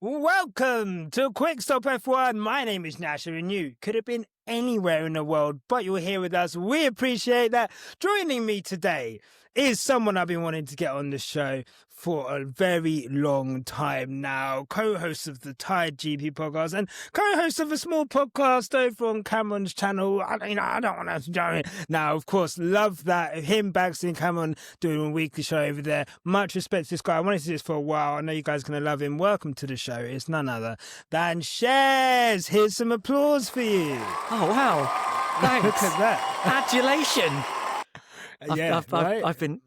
Welcome to Quick Stop F1. My name is Nyasha, and you could have been anywhere in the world, but you're here with us. We appreciate that. Joining me today is someone I've been wanting to get on the show for a very long time now. Co-host of the Tide GP podcast and co-host of a small podcast over on Cameron's channel. I don't want to join it. Now, of course, love that. Him, Baxter, and Cameron doing a weekly show over there. Much respect to this guy. I wanted to do this for a while. I know you guys are going to love him. Welcome to the show. It's none other than Shez. Here's some applause for you. Oh, wow. Thanks. Look at that. Adulation. Right?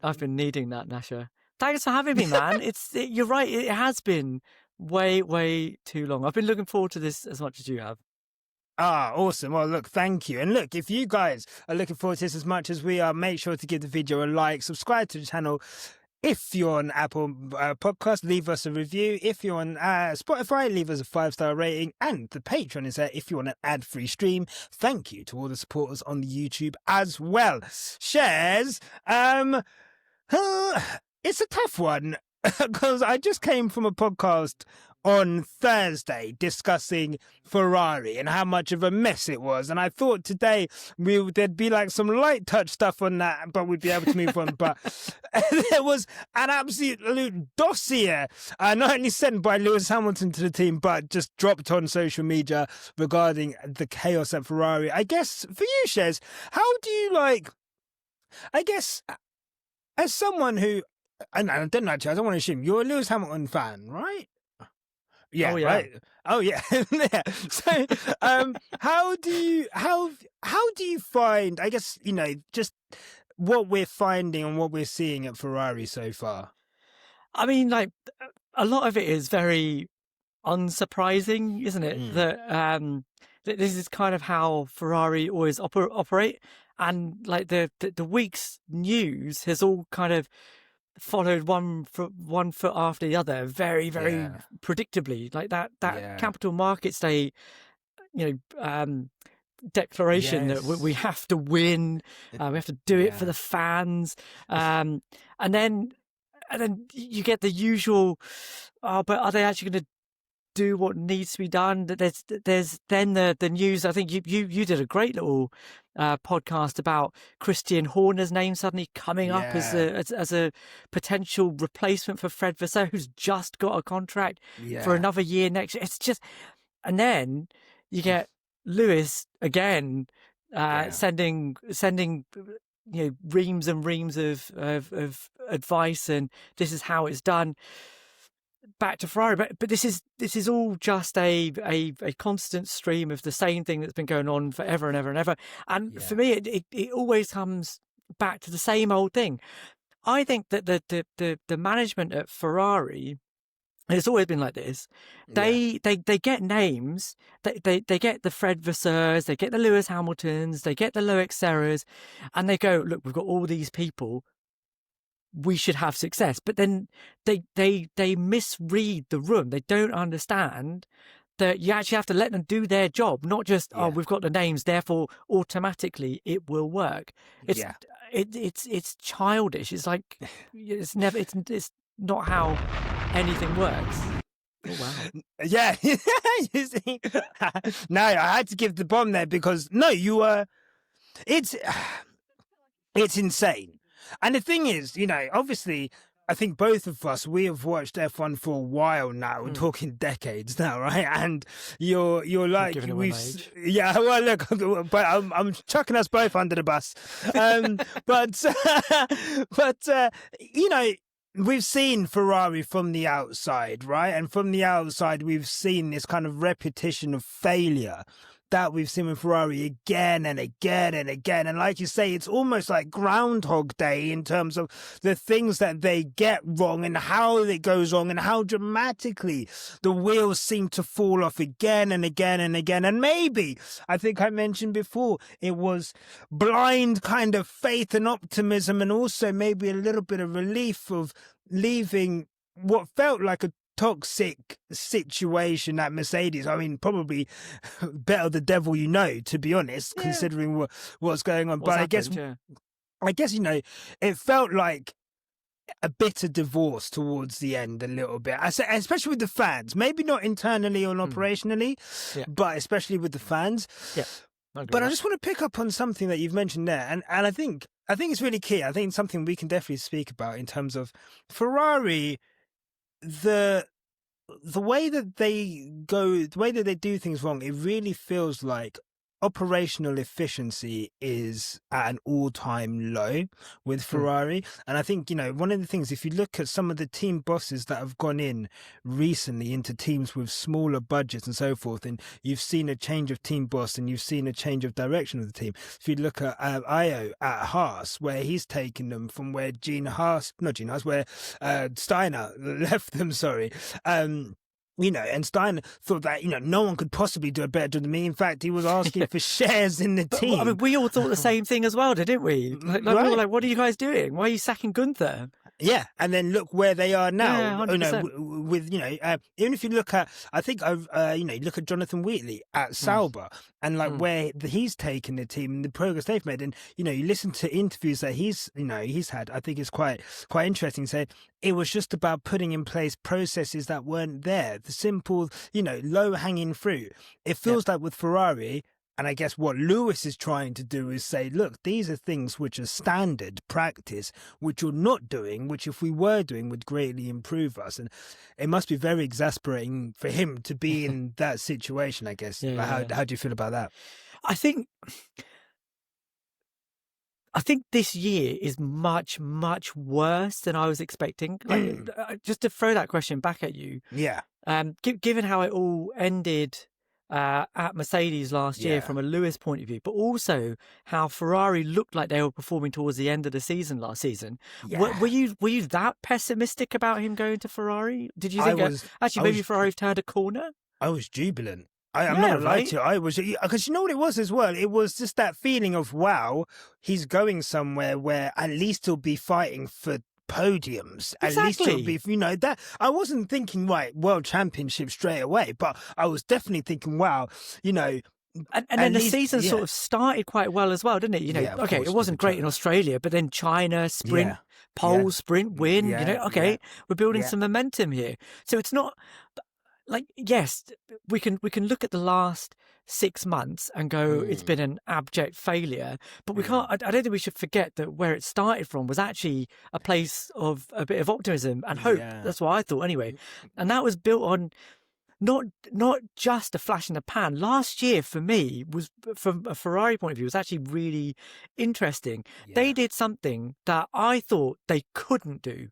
I've been needing that, Nasha. Thanks for having me, man. You're right. It has been way too long. I've been looking forward to this as much as you have. Ah, awesome. Well, look, thank you. And look, if you guys are looking forward to this as much as we are, make sure to give the video a like, subscribe to the channel. If you're on Apple Podcast, leave us a review. If you're on Spotify, leave us a 5-star rating. And the Patreon is there if you want an ad-free stream. Thank you to all the supporters on the YouTube as well. Shez, it's a tough one because I just came from a podcast on Thursday discussing Ferrari and how much of a mess it was. And I thought today there'd be like some light touch stuff on that, but we'd be able to move on. But there was an absolute dossier, not only sent by Lewis Hamilton to the team, but just dropped on social media regarding the chaos at Ferrari. I guess for you, Shez, how do you as someone who, and I don't know, I don't want to assume, you're a Lewis Hamilton fan, right? Yeah, Oh, yeah. right. Oh, yeah. Yeah. So, how do you find, I guess, just what we're finding and what we're seeing at Ferrari so far? I mean, like, a lot of it is very unsurprising, isn't it? That this is kind of how Ferrari always operate. And like the week's news has all kind of followed one foot after the other, very predictably. Like that Capital Markets Day, declaration that we have to win, we have to do it for the fans, and then you get the usual. Oh, but are they actually going to do what needs to be done? There's then the news. I think you did a great little podcast about Christian Horner's name suddenly coming up as a potential replacement for Fred Vasseur, who's just got a contract for another year next year. It's just, and then you get Lewis again sending reams and reams of advice, and this is how it's done back to Ferrari, but this is all just a constant stream of the same thing that's been going on forever and ever and ever. And for me, it always comes back to the same old thing. I think that the management at Ferrari, and it's always been like this. They get names. They get the Fred Vasseurs, they get the Lewis Hamiltons, they get the Loic Serras, and they go, look, we've got all these people. We should have success. But then they misread the room. They don't understand that you actually have to let them do their job, not just we've got the names, therefore automatically it will work. It's childish. It's like it's not how anything works. Oh wow. Yeah. You see? No, I had to give the bomb there because it's insane. And the thing is, obviously, I think both of us, we have watched F1 for a while now. We're talking decades now, right? And you're like, yeah. Well, look, but I'm chucking us both under the bus. We've seen Ferrari from the outside, right? And from the outside, we've seen this kind of repetition of failure that we've seen with Ferrari again and again and again. And like you say, it's almost like Groundhog Day in terms of the things that they get wrong and how it goes wrong and how dramatically the wheels seem to fall off again and again and again. And maybe, I think I mentioned before, it was blind kind of faith and optimism, and also maybe a little bit of relief of leaving what felt like a toxic situation at Mercedes. I mean, probably better the devil you know, to be honest, considering what's going on. But I guess it felt like a bitter divorce towards the end a little bit, especially with the fans. Maybe not internally or operationally, but especially with the fans. Yeah. But I just want to pick up on something that you've mentioned there, and I think it's really key. I think it's something we can definitely speak about in terms of Ferrari. The way that they go, the way that they do things wrong, it really feels like operational efficiency is at an all-time low with Ferrari. And I think, one of the things, if you look at some of the team bosses that have gone in recently into teams with smaller budgets and so forth, and you've seen a change of team boss and you've seen a change of direction of the team. If you look at Io at Haas, where he's taken them from where where Steiner left them, and Steiner thought that, no one could possibly do a better job than me. In fact, he was asking for shares in the team. I mean, we all thought the same thing as well, didn't we? We were like, what are you guys doing? Why are you sacking Gunther? Yeah, and then look where they are now. Yeah, With even if you look at, I think look at Jonathan Wheatley at Sauber and where he's taken the team and the progress they've made, and you listen to interviews that he's had. I think it's quite interesting. Say it was just about putting in place processes that weren't there, the simple low hanging fruit. It feels like with Ferrari. And I guess what Lewis is trying to do is say, look, these are things which are standard practice, which you're not doing, which if we were doing would greatly improve us. And it must be very exasperating for him to be in that situation, I guess. How do you feel about that? I think this year is much, much worse than I was expecting. Just to throw that question back at you. Yeah. Given how it all ended at Mercedes last year from a Lewis point of view, but also how Ferrari looked like they were performing towards the end of the season last season. Yeah. Were you that pessimistic about him going to Ferrari? Did you think maybe Ferrari turned a corner? I was jubilant. I'm not gonna lie to you. I was, because you know what it was as well? It was just that feeling of, wow, he's going somewhere where at least he'll be fighting for podiums. At least it'll be, that I wasn't thinking world championship straight away, but I was definitely thinking, wow, and then the season sort of started quite well as well, didn't it? It wasn't great in Australia, but then China, sprint, pole, sprint, win, we're building some momentum here. So it's not yes, we can look at the last 6 months and go, it's been an abject failure, but we can't. I don't think we should forget that where it started from was actually a place of a bit of optimism and hope. That's what I thought anyway, and that was built on not just a flash in the pan. Last year for me was, from a Ferrari point of view, was actually really interesting. They did something that I thought they couldn't do.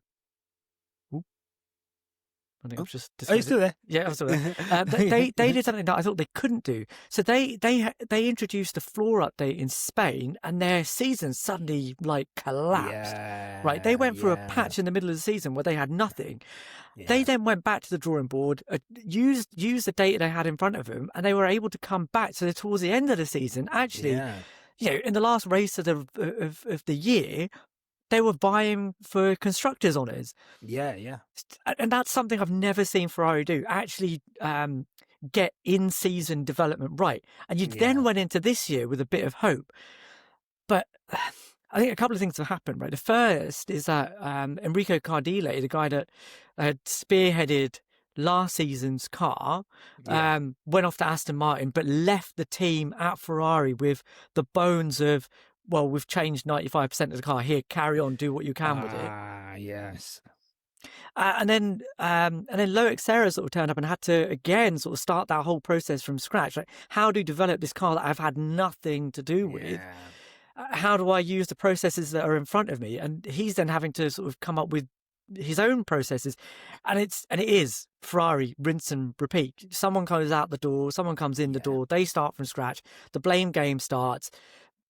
I think I was just. Are you still there? Yeah, I'm still there. They did something that I thought they couldn't do. So they introduced a floor update in Spain, and their season suddenly collapsed. Right, they went through a patch in the middle of the season where they had nothing. They then went back to the drawing board, used the data they had in front of them, and they were able to come back. So towards the end of the season, actually, in the last race of the year, they were vying for constructors' honours. Yeah. And that's something I've never seen Ferrari do, actually get in-season development right. And you then went into this year with a bit of hope. But I think a couple of things have happened, right? The first is that Enrico Cardile, the guy that had spearheaded last season's car, went off to Aston Martin, but left the team at Ferrari with the bones of, well, we've changed 95% of the car. Here, carry on, do what you can with it. Yes. And then Loic Serra sort of turned up and had to again sort of start that whole process from scratch. Like, how do you develop this car that I've had nothing to do with? How do I use the processes that are in front of me? And he's then having to sort of come up with his own processes, and it is Ferrari rinse and repeat. Someone comes out the door, someone comes in the door, they start from scratch. The blame game starts.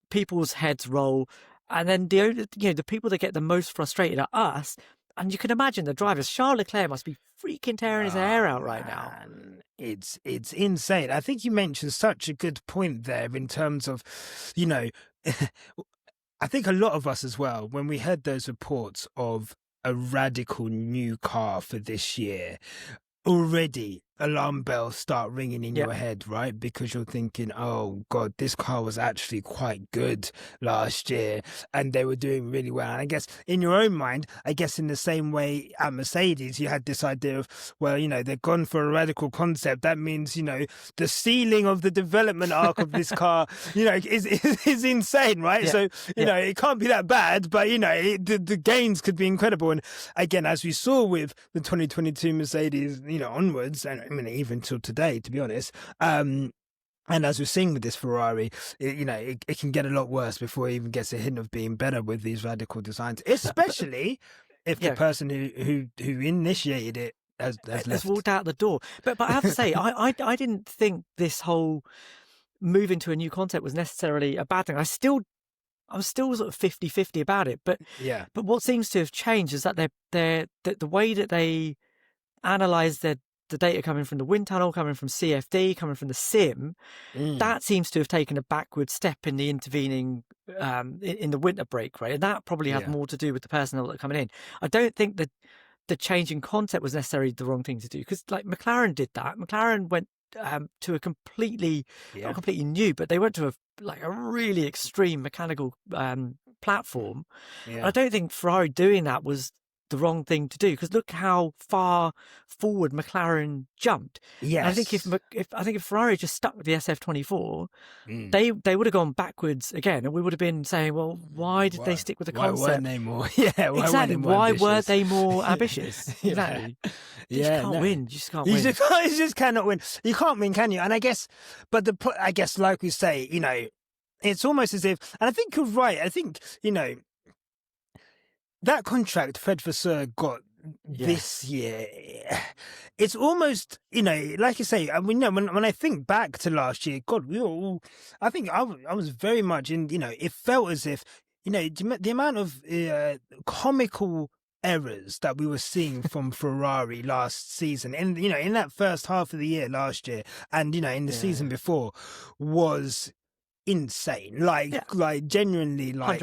People's heads roll, and then the people that get the most frustrated are us. And you can imagine the drivers. Charles Leclerc must be freaking tearing his hair out right now. It's insane. I think you mentioned such a good point there in terms of, I think a lot of us as well, when we heard those reports of a radical new car for this year, already alarm bells start ringing in your head, right? Because you're thinking, oh God, this car was actually quite good last year and they were doing really well. And I guess in your own mind, I guess in the same way at Mercedes, you had this idea of, well, you know, they've gone for a radical concept. That means, you know, the ceiling of the development arc of this car, you know, is insane, right? So, you know, it can't be that bad, but, you know, the gains could be incredible. And again, as we saw with the 2022 Mercedes, you know, onwards, and I mean, even till today, to be honest. And as we're seeing with this Ferrari, it can get a lot worse before it even gets a hint of being better with these radical designs, especially if the person who initiated it has left. walked out the door. But I have to say, I didn't think this whole move into a new concept was necessarily a bad thing. I was still sort of 50-50 about it. But what seems to have changed is that the way that they analyze the data coming from the wind tunnel, coming from CFD, coming from the sim, that seems to have taken a backward step in the intervening in the winter break, right? And that probably had more to do with the personnel that are coming in. I don't think that the change in concept was necessarily the wrong thing to do, because like McLaren did that. McLaren went to a completely not completely new, but they went to a really extreme mechanical platform. I don't think Ferrari doing that was the wrong thing to do, because look how far forward McLaren jumped. Yes. And I think if Ferrari just stuck with the SF24, they would have gone backwards again, and we would have been saying, well, why did they stick with the concept? Why weren't they more? Exactly. Why weren't they more ambitious? Exactly. You just can't win. You just can't win. You just cannot win. You can't win, can you? And I guess, like we say, you know, it's almost as if, and I think you're right. I think, you know, that contract Fred Vasseur got this year, it's almost, you know, like you say, I mean, when I think back to last year, God, I think I was very much in, you know, it felt as if, you know, the amount of comical errors that we were seeing from Ferrari last season, and, you know, in that first half of the year last year, and, you know, in the season before, was insane, like genuinely, like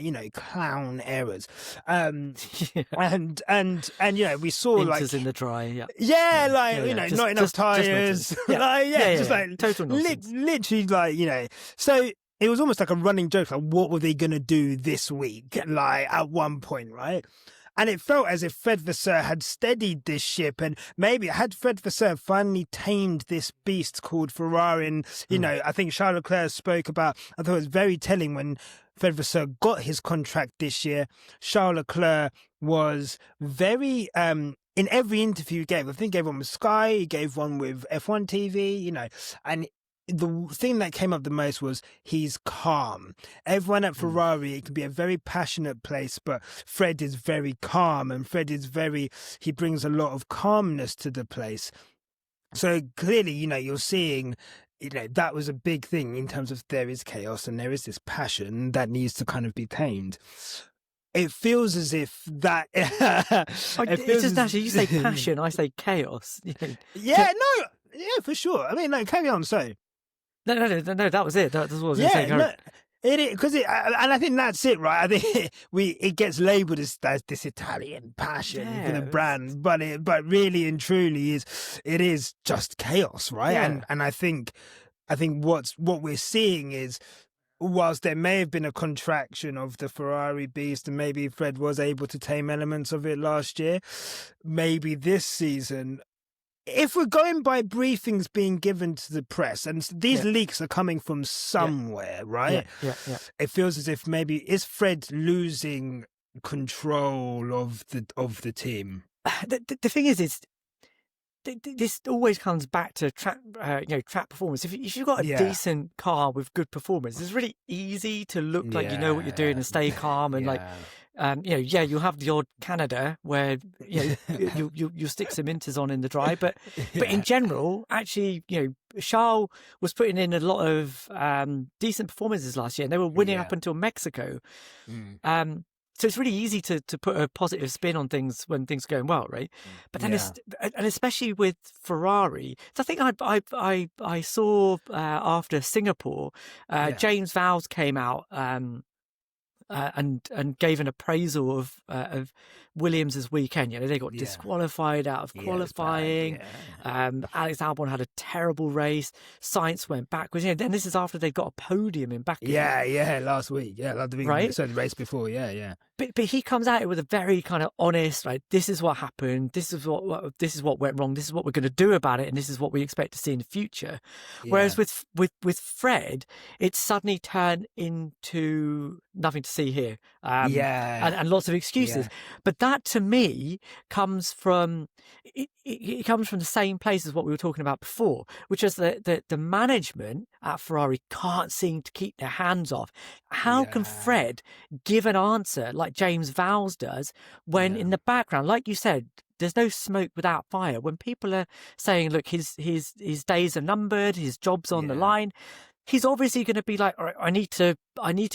you know, clown errors, and you know, we saw Inters in the dry, you know, not enough tires, total nonsense. Literally, like, you know, so it was almost like a running joke, like what were they gonna do this week, like at one point, right? And it felt as if Fred Vasseur had steadied this ship, and maybe had Fred Vasseur finally tamed this beast called Ferrari. And, you know, I think Charles Leclerc spoke about, I thought it was very telling when Fred Vasseur got his contract this year. Charles Leclerc was very, in every interview he gave, I think he gave one with Sky, he gave one with F1 TV, you know, and the thing that came up the most was he's calm. Everyone at Ferrari, it can be a very passionate place, but Fred is very calm, and he brings a lot of calmness to the place. So clearly, you know, you're seeing, you know, that was a big thing in terms of there is chaos and there is this passion that needs to kind of be tamed. It feels as if that... It's just actually, you say passion, I say chaos. Yeah, for sure. I mean, like, carry on, so... No, that was it. That's what I was going to say. No, and I think that's it, right? I think it gets labelled as this Italian passion for the brand, but really and truly it is just chaos, right? Yeah. And I think what we're seeing is, whilst there may have been a contraction of the Ferrari beast, and maybe Fred was able to tame elements of it last year, maybe this season, if we're going by briefings being given to the press, and these leaks are coming from somewhere, right? Yeah. It feels as if maybe is Fred losing control of the team. The thing is this always comes back to track performance. If you've got a decent car with good performance, it's really easy to look like you know what you're doing and stay calm and you'll have the odd Canada where you'll stick some inters on in the dry, but in general, actually, you know, Charles was putting in a lot of decent performances last year, and they were winning up until Mexico. So it's really easy to put a positive spin on things when things are going well, right? But then and especially with Ferrari, so I think I saw after Singapore, James Vowles came out and gave an appraisal of Williams' weekend. They got Yeah. disqualified out of Yeah, it was bad, qualifying. yeah. Alex Albon had a terrible race. Sainz went backwards. Then this is after they got a podium in Baku. Yeah, last week. Yeah, like the week, Right? so the race before. Yeah. But he comes at it with a very kind of honest, like, this is what happened. This is what went wrong. This is what we're going to do about it, and this is what we expect to see in the future. Yeah. Whereas with Fred, it's suddenly turned into nothing to see here. And lots of excuses. Yeah. But that, to me, comes from it comes from the same place as what we were talking about before, which is that the management at Ferrari can't seem to keep their hands off. How can Fred give an answer like James Vowles does when in the background, like you said, there's no smoke without fire? When people are saying, look, his days are numbered, his job's on the line, he's obviously going to be like, all right, I need to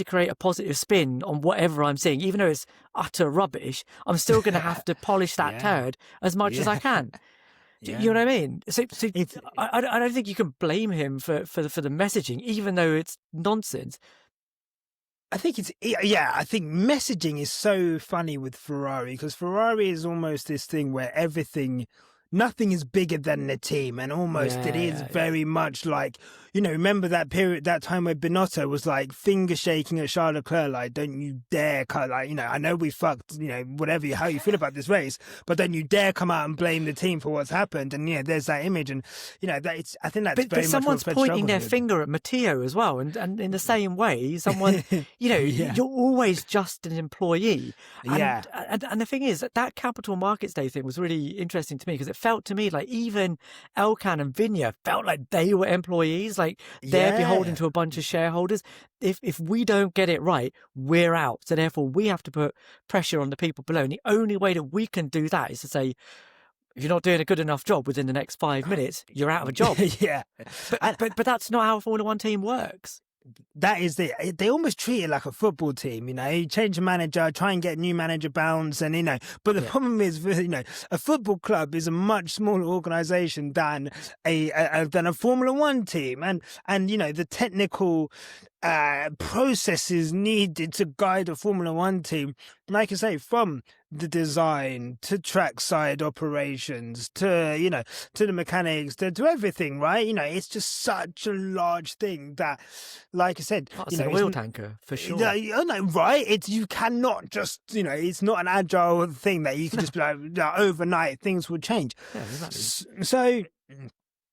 create a positive spin on whatever I'm seeing, even though it's utter rubbish. I'm still going to have to polish that turd as much as I can. Do you know what I mean? So I don't think you can blame him for the messaging, even though it's nonsense. I think I think messaging is so funny with Ferrari, because Ferrari is almost this thing where nothing is bigger than the team, and almost it is very much like, remember that time where Binotto was like finger shaking at Charles Leclerc, like, don't you dare I know we fucked, whatever, how you feel about this race, but don't you dare come out and blame the team for what's happened. And there's that image, and I think that's but someone's pointing their finger at Matteo as well, and in the same way, someone you're always just an employee. And the thing is that Capital Markets Day thing was really interesting to me, because it felt to me like even Elkan and Vinya felt like they were employees, like they're beholden to a bunch of shareholders. If we don't get it right, we're out. So therefore we have to put pressure on the people below. And the only way that we can do that is to say, if you're not doing a good enough job within the next 5 minutes, you're out of a job. But that's not how a Formula One team works. That is they almost treat it like a football team, you change the manager, try and get a new manager bounce, and but the problem is, a football club is a much smaller organization than a Formula One team, and the technical processes needed to guide a Formula One team, like I say, from the design to trackside operations to to the mechanics to everything, right? It's just such a large thing that, like I said, it's an oil tanker for sure. Right? You cannot just it's not an agile thing that you can just be like, overnight things will change. Yeah, exactly. So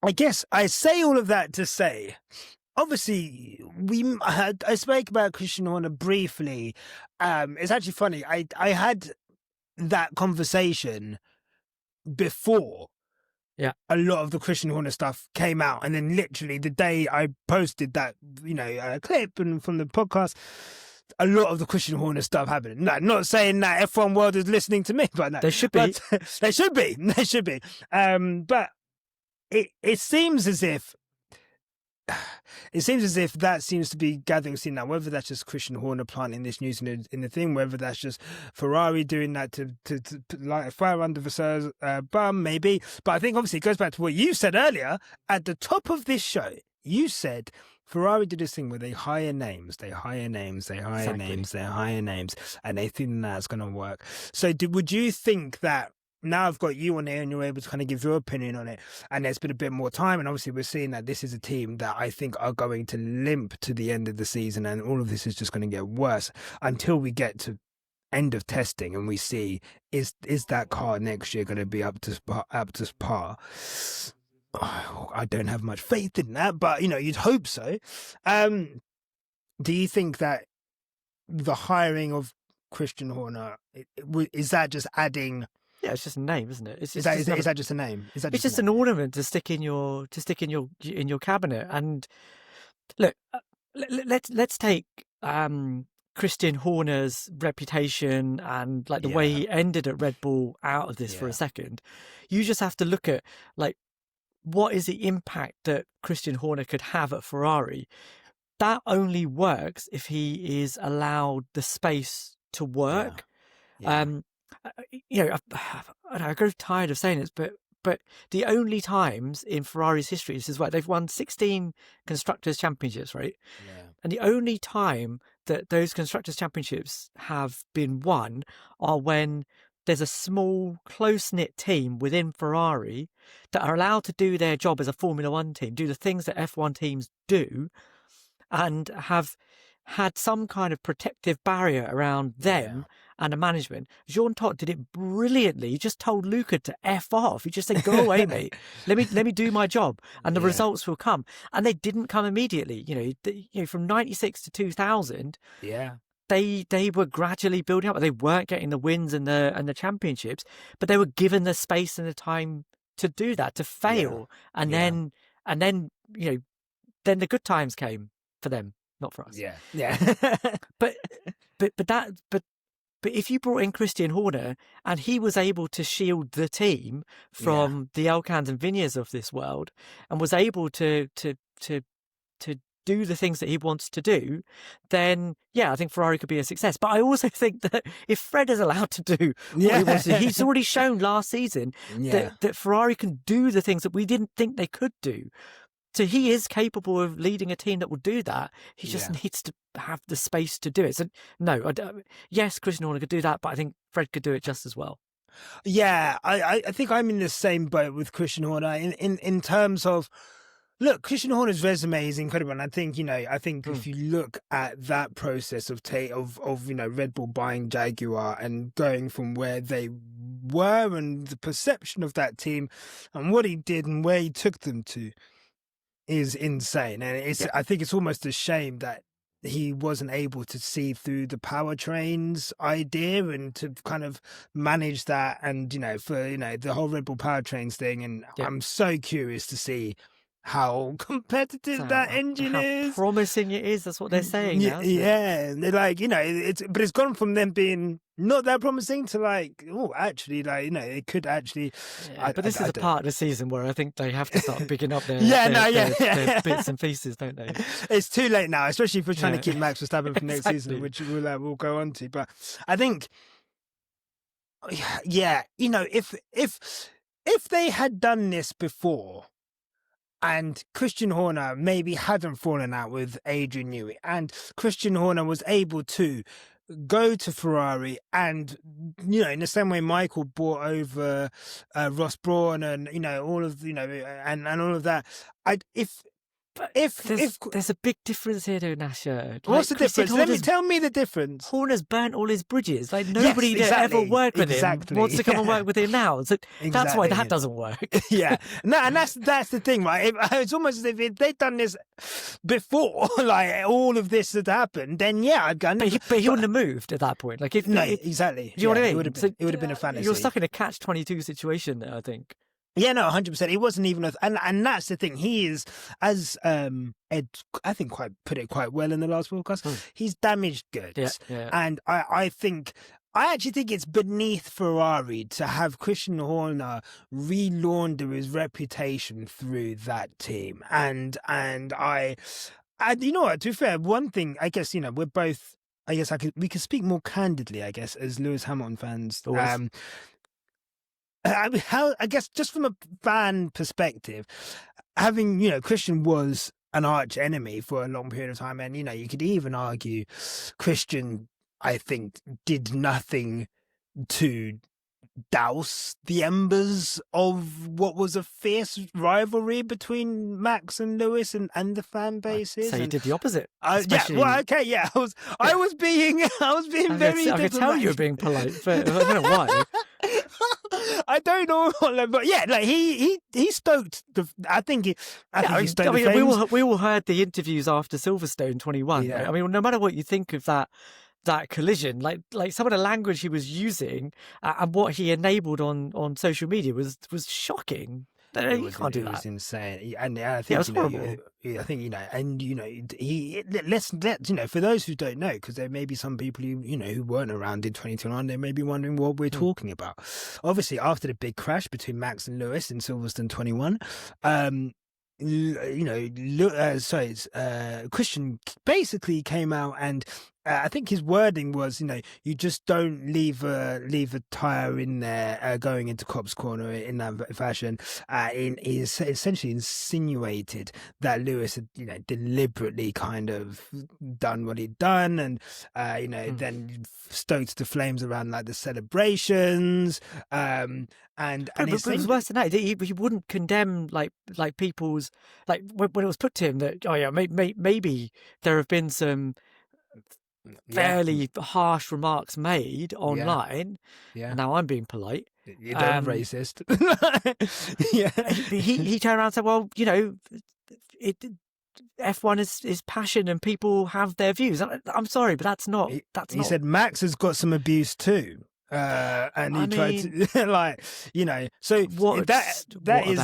I guess I say all of that to say, obviously, I spoke about Christian Horner briefly. It's actually funny. I had that conversation before a lot of the Christian Horner stuff came out, and then literally the day I posted that clip and from the podcast, a lot of the Christian Horner stuff happened. No, not saying that F1 world is listening to me, but no, they should be. They should be. But it seems as if that seems to be gathering steam now. Whether that's just Christian Horner planting this news in the thing, whether that's just Ferrari doing that to light a fire under Vassar's bum, maybe. But I think obviously it goes back to what you said earlier at the top of this show. You said Ferrari did this thing where they hire names, and they think that's going to work. So would you think that? Now I've got you on here and you're able to kind of give your opinion on it, and there's been a bit more time, and obviously we're seeing that this is a team that I think are going to limp to the end of the season, and all of this is just going to get worse until we get to end of testing and we see is that car next year going to be up to par. I don't have much faith in that, but you'd hope so. Do you think that the hiring of Christian Horner, is that just adding? Yeah, it's just a name, isn't it? Is that just a name? It's just an ornament to stick in your cabinet. And look, let's take Christian Horner's reputation and like the way he ended at Red Bull out of this for a second. You just have to look at like what is the impact that Christian Horner could have at Ferrari. That only works if he is allowed the space to work. I grow tired of saying this, but the only times in Ferrari's history, this is why they've won 16 constructors championships, right? And the only time that those constructors championships have been won are when there's a small, close-knit team within Ferrari that are allowed to do their job as a Formula One team, do the things that F1 teams do, and have had some kind of protective barrier around them and the management. Jean Todt did it brilliantly. He just told Luca to F off. He just said, go away, mate. Let me do my job, and the results will come. And they didn't come immediately. You know, from 96 to 2000, they were gradually building up. They weren't getting the wins and the championships, but they were given the space and the time to do that, to fail. And then you know, then the good times came for them, not for us. But if you brought in Christian Horner and he was able to shield the team from the Elkans and Vignes of this world, and was able to do the things that he wants to do, then I think Ferrari could be a success. But I also think that if Fred is allowed to do what he wants to do, he's already shown last season that Ferrari can do the things that we didn't think they could do. So he is capable of leading a team that will do that. He just needs to have the space to do it. So no, yes, Christian Horner could do that, but I think Fred could do it just as well. Yeah, I think I'm in the same boat with Christian Horner in terms of, look, Christian Horner's resume is incredible, and I think if you look at that process of Red Bull buying Jaguar and going from where they were and the perception of that team and what he did and where he took them to, is insane. And I think it's almost a shame that he wasn't able to see through the powertrains idea and to kind of manage that, and for the whole Red Bull powertrains thing. And I'm so curious to see how competitive that engine is. How promising it is. That's what they're saying now. They're like, it's gone from them being not that promising to it could actually. But this is a part of the season where I think they have to start picking up their bits and pieces, don't they? It's too late now, especially if we're trying to keep Max Verstappen for next season, which we'll go on to. But I think, if they had done this before, and Christian Horner maybe hadn't fallen out with Adrian Newey, and Christian Horner was able to go to Ferrari, and in the same way Michael brought over Ross Brawn and all of and all of that. There's a big difference here, though, Nyasha. What's the difference? Tell me the difference. Horner's burnt all his bridges. Like, nobody that ever worked with him wants to come and work with him now. So that's why that doesn't work. And that's the thing, right? It's almost as if they'd done this before, like all of this had happened. Then I'd gone. But he wouldn't have moved at that point. Like, exactly. Do you know what I mean? It would have been a fantasy. You're stuck in a catch-22 situation there, I think. Yeah, no, 100%. It wasn't even and that's the thing. He is, as Ed, I think, put it quite well in the last podcast. He's damaged goods, and I actually think it's beneath Ferrari to have Christian Horner re-launder his reputation through that team. And you know what? To be fair, one thing, I guess, we're both. I guess we could speak more candidly, I guess, as Lewis Hamilton fans. I guess just from a fan perspective, having, Christian was an arch enemy for a long period of time. And, you could even argue Christian, I think, did nothing to douse the embers of what was a fierce rivalry between Max and Lewis and the fan bases. So you did the opposite. I was being very I could tell you were being polite, but I don't know why. I don't know, but he stoked the. I think he stoked the flames. We all heard the interviews after Silverstone 21. Yeah. Right? I mean, no matter what you think of that collision, like some of the language he was using and what he enabled on social media was shocking. You can't do that. It was insane, and I think it was horrible. I think and he let's for those who don't know, because there may be some people who weren't around in 2021, they may be wondering what we're talking about. Obviously, after the big crash between Max and Lewis in Silverstone 21, Christian basically came out and I think his wording was, you just don't leave a tire in there going into Cop's corner in that fashion. He essentially insinuated that Lewis had, deliberately kind of done what he'd done, and then stoked the flames around like the celebrations. And but it was worse than that. He wouldn't condemn like people's, like when it was put to him that maybe there have been some fairly harsh remarks made online. Yeah. And now I'm being polite. You're racist. Yeah. He turned around and said, well, F1 is passion and people have their views. I'm sorry, but that's not. He said Max has got some abuse too. And he tried to, so that is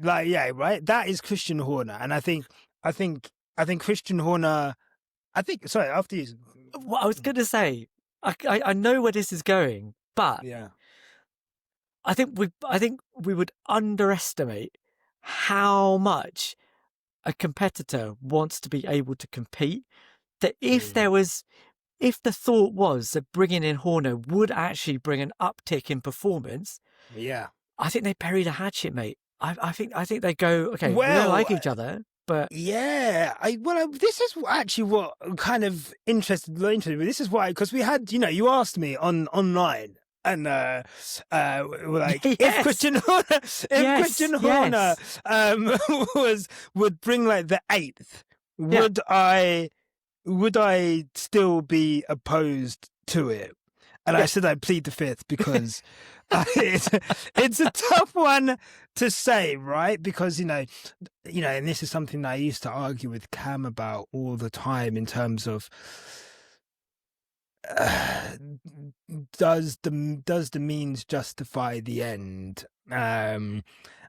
like, yeah, right. That is Christian Horner. And I think Christian Horner, sorry, after you. What I was going to say, I know where this is going, but yeah, I think we would underestimate how much a competitor wants to be able to compete. That if the thought was that bringing in Horner would actually bring an uptick in performance, I think they buried a hatchet, mate. I think they go, okay, we don't like each other. But yeah, this is actually what kind of interested me. This is why, because we had, you asked me online, and we're like, if Christian Horner, would bring like the 8th, would I still be opposed to it? And I said I'd plead the 5th because it's a tough one to say, right? Because, and this is something that I used to argue with Cam about all the time in terms of does the means justify the end?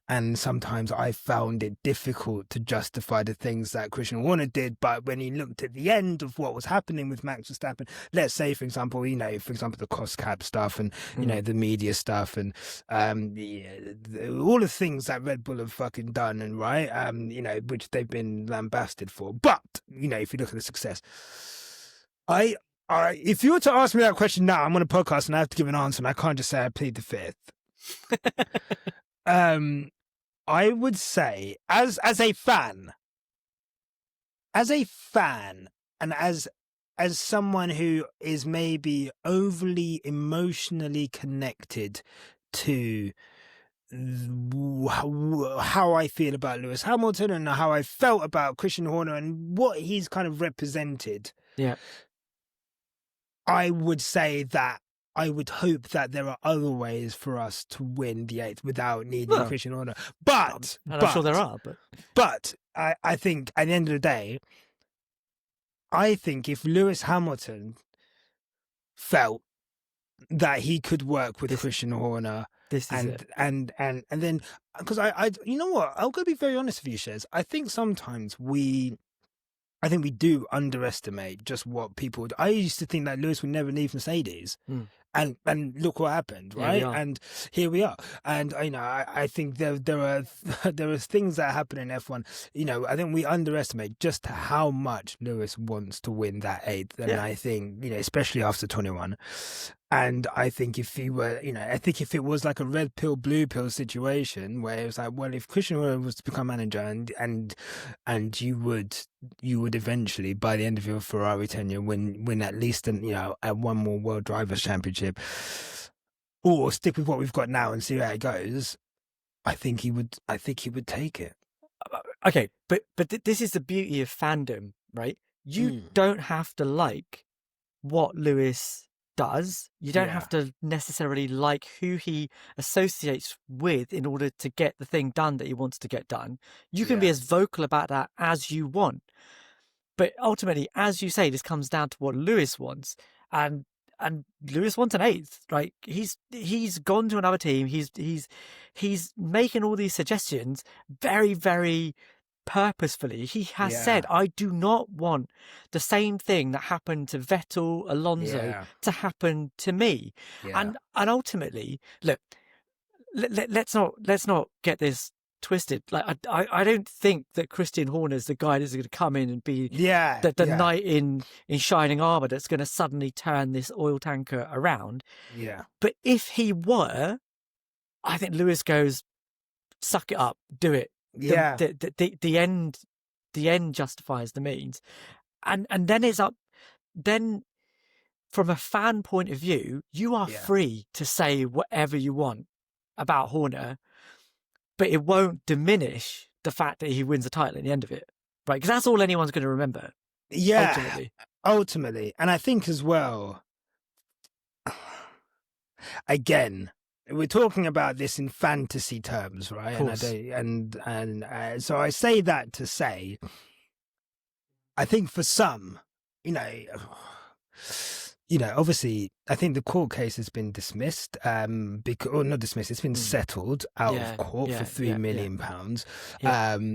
And sometimes I found it difficult to justify the things that Christian Horner did. But when he looked at the end of what was happening with Max Verstappen, let's say, for example, the cost cap stuff and, the media stuff and all the things that Red Bull have fucking done and which they've been lambasted for. But, if you look at the success, if you were to ask me that question now, I'm on a podcast and I have to give an answer and I can't just say I plead the 5th. I would say, as a fan, and as someone who is maybe overly emotionally connected to how I feel about Lewis Hamilton and how I felt about Christian Horner and what he's kind of represented. Yeah. I would say that I would hope that there are other ways for us to win the 8th without needing Christian Horner. But I'm sure there are. But I think at the end of the day, I think if Lewis Hamilton felt that he could work with Christian Horner, and then because I you know what, I'm going to be very honest with you, Shez. I think sometimes we do underestimate just what people do. I used to think that Lewis would never leave Mercedes. And look what happened, right? And here we are. And I think there are things that happen in F1. I think we underestimate just how much Lewis wants to win that 8th. And I think especially after 21. And I think if he were, if it was like a red pill, blue pill situation where it was like, well, if Christian Horner was to become manager and you would eventually, by the end of your Ferrari tenure, win at least one more World Drivers' Championship, or stick with what we've got now and see how it goes, I think he would take it. Okay, but this is the beauty of fandom, right? You don't have to like what Lewis does. You don't have to necessarily like who he associates with in order to get the thing done that he wants to get done. You can be as vocal about that as you want. But ultimately, as you say, this comes down to what Lewis wants. And Lewis wants an 8th. Right? He's gone to another team. He's making all these suggestions very, very purposefully. He has said, I do not want the same thing that happened to Vettel, Alonso to happen to me. And ultimately, look, let's not get this twisted. Like I don't think that Christian Horner is the guy that's going to come in and be the knight in shining armor that's going to suddenly turn this oil tanker around. Yeah. But if he were, I think Lewis goes, suck it up, do it. Yeah. The end justifies the means, and then it's up. Then, from a fan point of view, you are free to say whatever you want about Horner, but it won't diminish the fact that he wins the title at the end of it, right? Because that's all anyone's going to remember. Yeah, ultimately. And I think as well, again, we're talking about this in fantasy terms, right? And so I say that to say, I think for some, obviously, I think the court case has been dismissed, or not dismissed. It's been settled out of court for £3 million,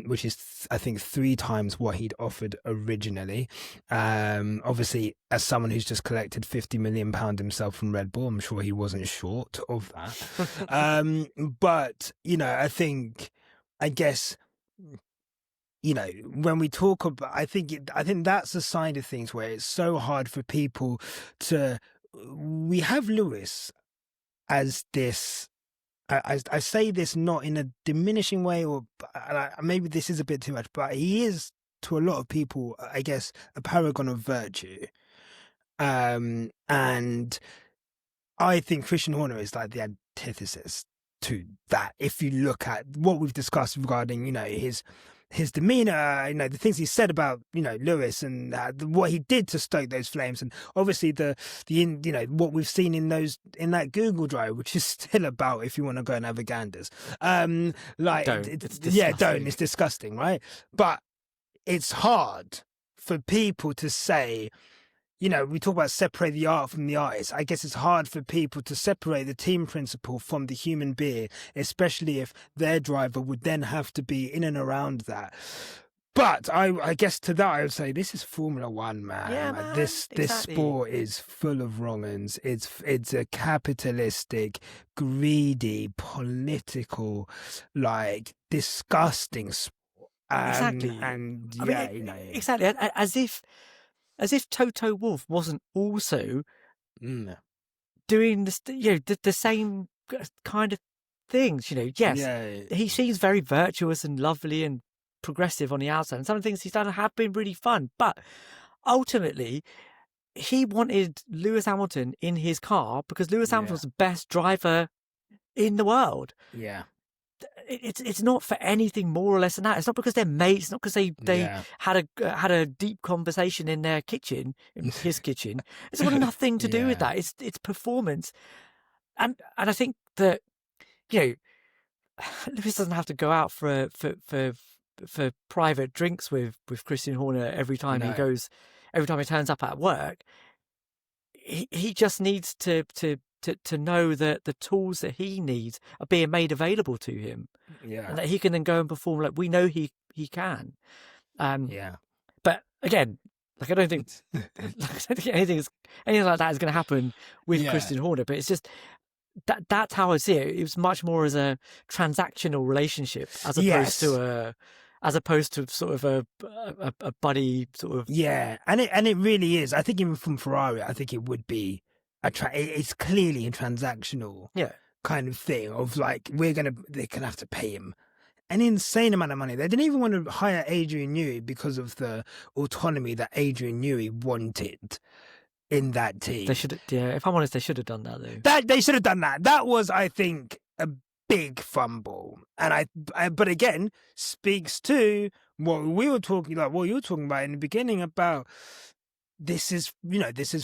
which is, I think, 3 times what he'd offered originally. Obviously, as someone who's just collected £50 million himself from Red Bull, I'm sure he wasn't short of that. But I guess. When we talk about, I think that's the side of things where it's so hard for people we have Lewis as this, I say this not in a diminishing way, or maybe this is a bit too much, but he is to a lot of people, I guess, a paragon of virtue. And I think Christian Horner is like the antithesis to that. If you look at what we've discussed regarding, his demeanor, the things he said about, Lewis and what he did to stoke those flames, and obviously what we've seen in that Google Drive, which is still about, if you want to go and have a ganders, it's disgusting, right? But it's hard for people to say. We talk about separate the art from the artist. I guess it's hard for people to separate the team principle from the human being, especially if their driver would then have to be in and around that. But I guess to that I would say this is Formula One, man. Yeah, man, This sport is full of wrong-uns. It's a capitalistic, greedy, political, disgusting sport. Exactly. And exactly. As if Toto Wolff wasn't also doing the same kind of things. He seems very virtuous and lovely and progressive on the outside, and some of the things he's done have been really fun. But ultimately, he wanted Lewis Hamilton in his car because Lewis Hamilton was the best driver in the world. Yeah. It's not for anything more or less than that. It's not because they're mates. It's not because they had a deep conversation in their kitchen, in his kitchen. It's got nothing to do with that. It's performance, and I think that Lewis doesn't have to go out for private drinks with Christian Horner every time he turns up at work. He just needs to know that the tools that he needs are being made available to him, and that he can then go and perform like we know he can. But again, I don't think anything like that is going to happen with Christian Horner. But it's just that's how I see it. It was much more as a transactional relationship as opposed to sort of a buddy sort of. Yeah, and it really is. I think even from Ferrari, I think it would be. It's clearly a transactional kind of thing of they're gonna have to pay him an insane amount of money. They didn't even want to hire Adrian Newey because of the autonomy that Adrian Newey wanted in that team. They should, if I'm honest, they should have done that though. They should have done that. That was, I think, a big fumble, and but again, speaks to what we were talking what you were talking about in the beginning about. This is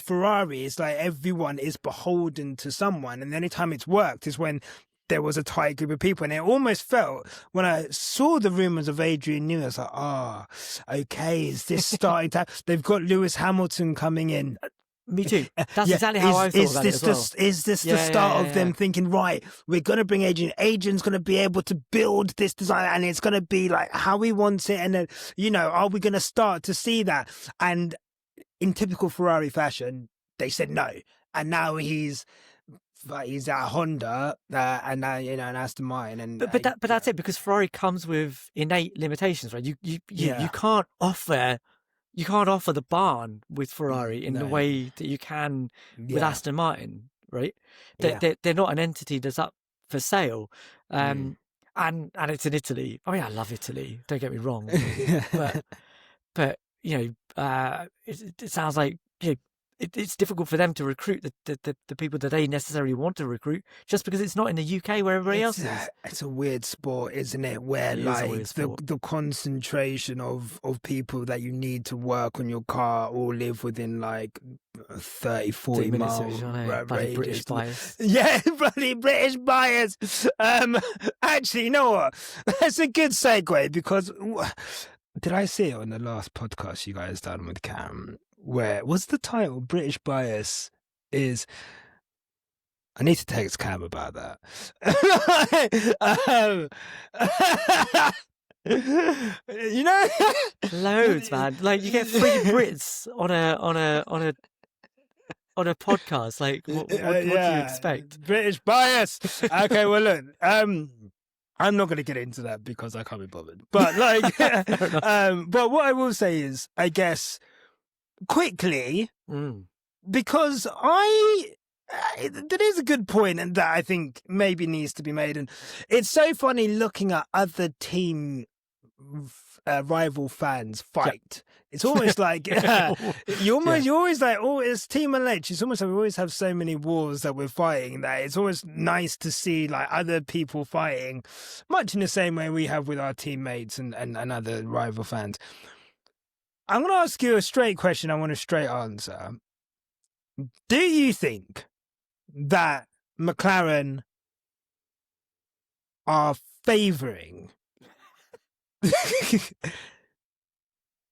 Ferrari. It's like everyone is beholden to someone. And the only time it's worked is when there was a tight group of people. And it almost felt, when I saw the rumours of Adrian Newey, I was like, okay, is this starting to... They've got Lewis Hamilton coming in. Me too. That's exactly how I thought about it as well. Is this the start of them thinking, right, we're going to bring Adrian. Adrian's going to be able to build this design and it's going to be like how he wants it. And then, are we going to start to see that? And in typical Ferrari fashion, they said no. And now he's he's at Honda and now and Aston Martin, and but that's it, because Ferrari comes with innate limitations, right? You can't offer the barn with Ferrari in the way that you can with Aston Martin, right? They're not an entity that's up for sale, and it's in Italy. I mean, I love Italy. Don't get me wrong, but it sounds like it's difficult for them to recruit the people that they necessarily want to recruit, just because it's not in the UK where everybody else is. It's a weird sport, isn't it? Where the concentration of people that you need to work on your car all live within 30, 40 miles. Bloody British bias. Yeah, bloody British bias. Actually, you know what? That's a good segue, because did I see it on the last podcast you guys done with Cam? Where was the title? British bias is. I need to text Cam about that. Loads, man. Like, you get 3 Brits on a podcast. Like, what do you expect? British bias. Okay, well, look. I'm not going to get into that because I can't be bothered. But but what I will say is, I guess, quickly, because that is a good point, and that I think maybe needs to be made. And it's so funny looking at other team rival fans fight. It's almost like you're always like, oh, it's team elect. It's almost like we always have so many wars that we're fighting that it's always nice to see other people fighting, much in the same way we have with our teammates and other rival fans. I'm going to ask you a straight question. I want a straight answer. Do you think that McLaren are favouring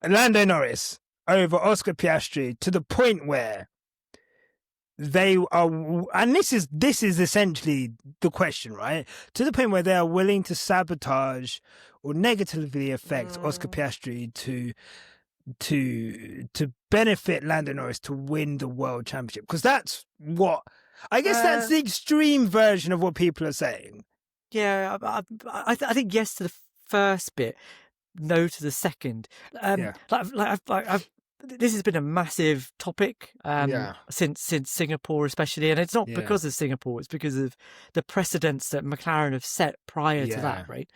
Lando Norris over Oscar Piastri to the point where they are, and this is essentially the question, right? To the point where they are willing to sabotage or negatively affect Oscar Piastri to benefit Lando Norris to win the world championship, because that's what I guess that's the extreme version of what people are saying. Yeah, I think yes to the first bit, no to the second. This has been a massive topic since Singapore, especially, and it's not because of Singapore; it's because of the precedents that McLaren have set prior to that, right?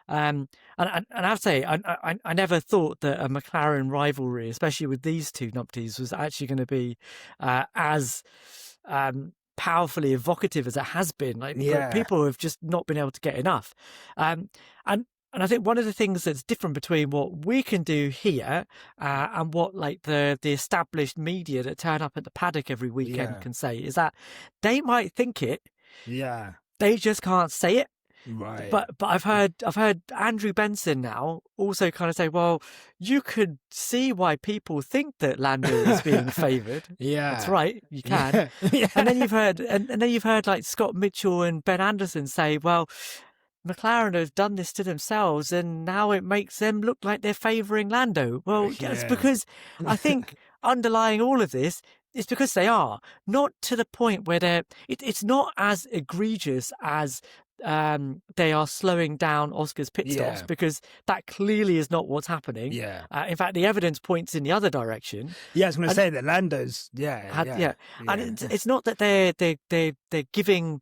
And I have to say, I never thought that a McLaren rivalry, especially with these two numpties, was actually going to be as powerfully evocative as it has been. People have just not been able to get enough, and I think one of the things that's different between what we can do here and what the established media that turn up at the paddock every weekend can say is that they might think it, they just can't say it. Right. But I've heard Andrew Benson now also kind of say, well, you could see why people think that Lando is being favoured. That's right, you can. And then you've heard Scott Mitchell and Ben Anderson say, well, McLaren have done this to themselves and now it makes them look like they're favouring Lando. Well, it's because I think underlying all of this is because they are. Not to the point where it's not as egregious as they are slowing down Oscar's pit stops, because that clearly is not what's happening. In fact, the evidence points in the other direction. I was going to say that Lando's and it's not that they're giving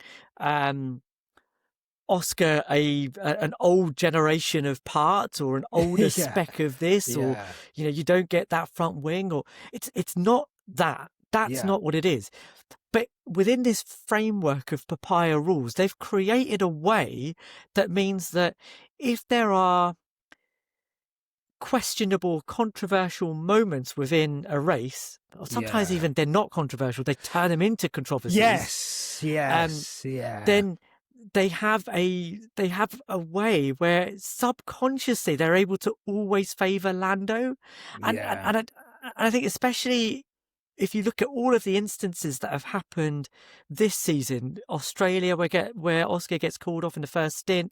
Oscar an old generation of parts or an older spec of this, or you don't get that front wing, or it's not that. That's not what it is. But within this framework of papaya rules, they've created a way that means that if there are questionable, controversial moments within a race, or sometimes even they're not controversial, they turn them into controversies. Then they have a way where subconsciously they're able to always favour Lando, and I think especially if you look at all of the instances that have happened this season, Australia where Oscar gets called off in the first stint,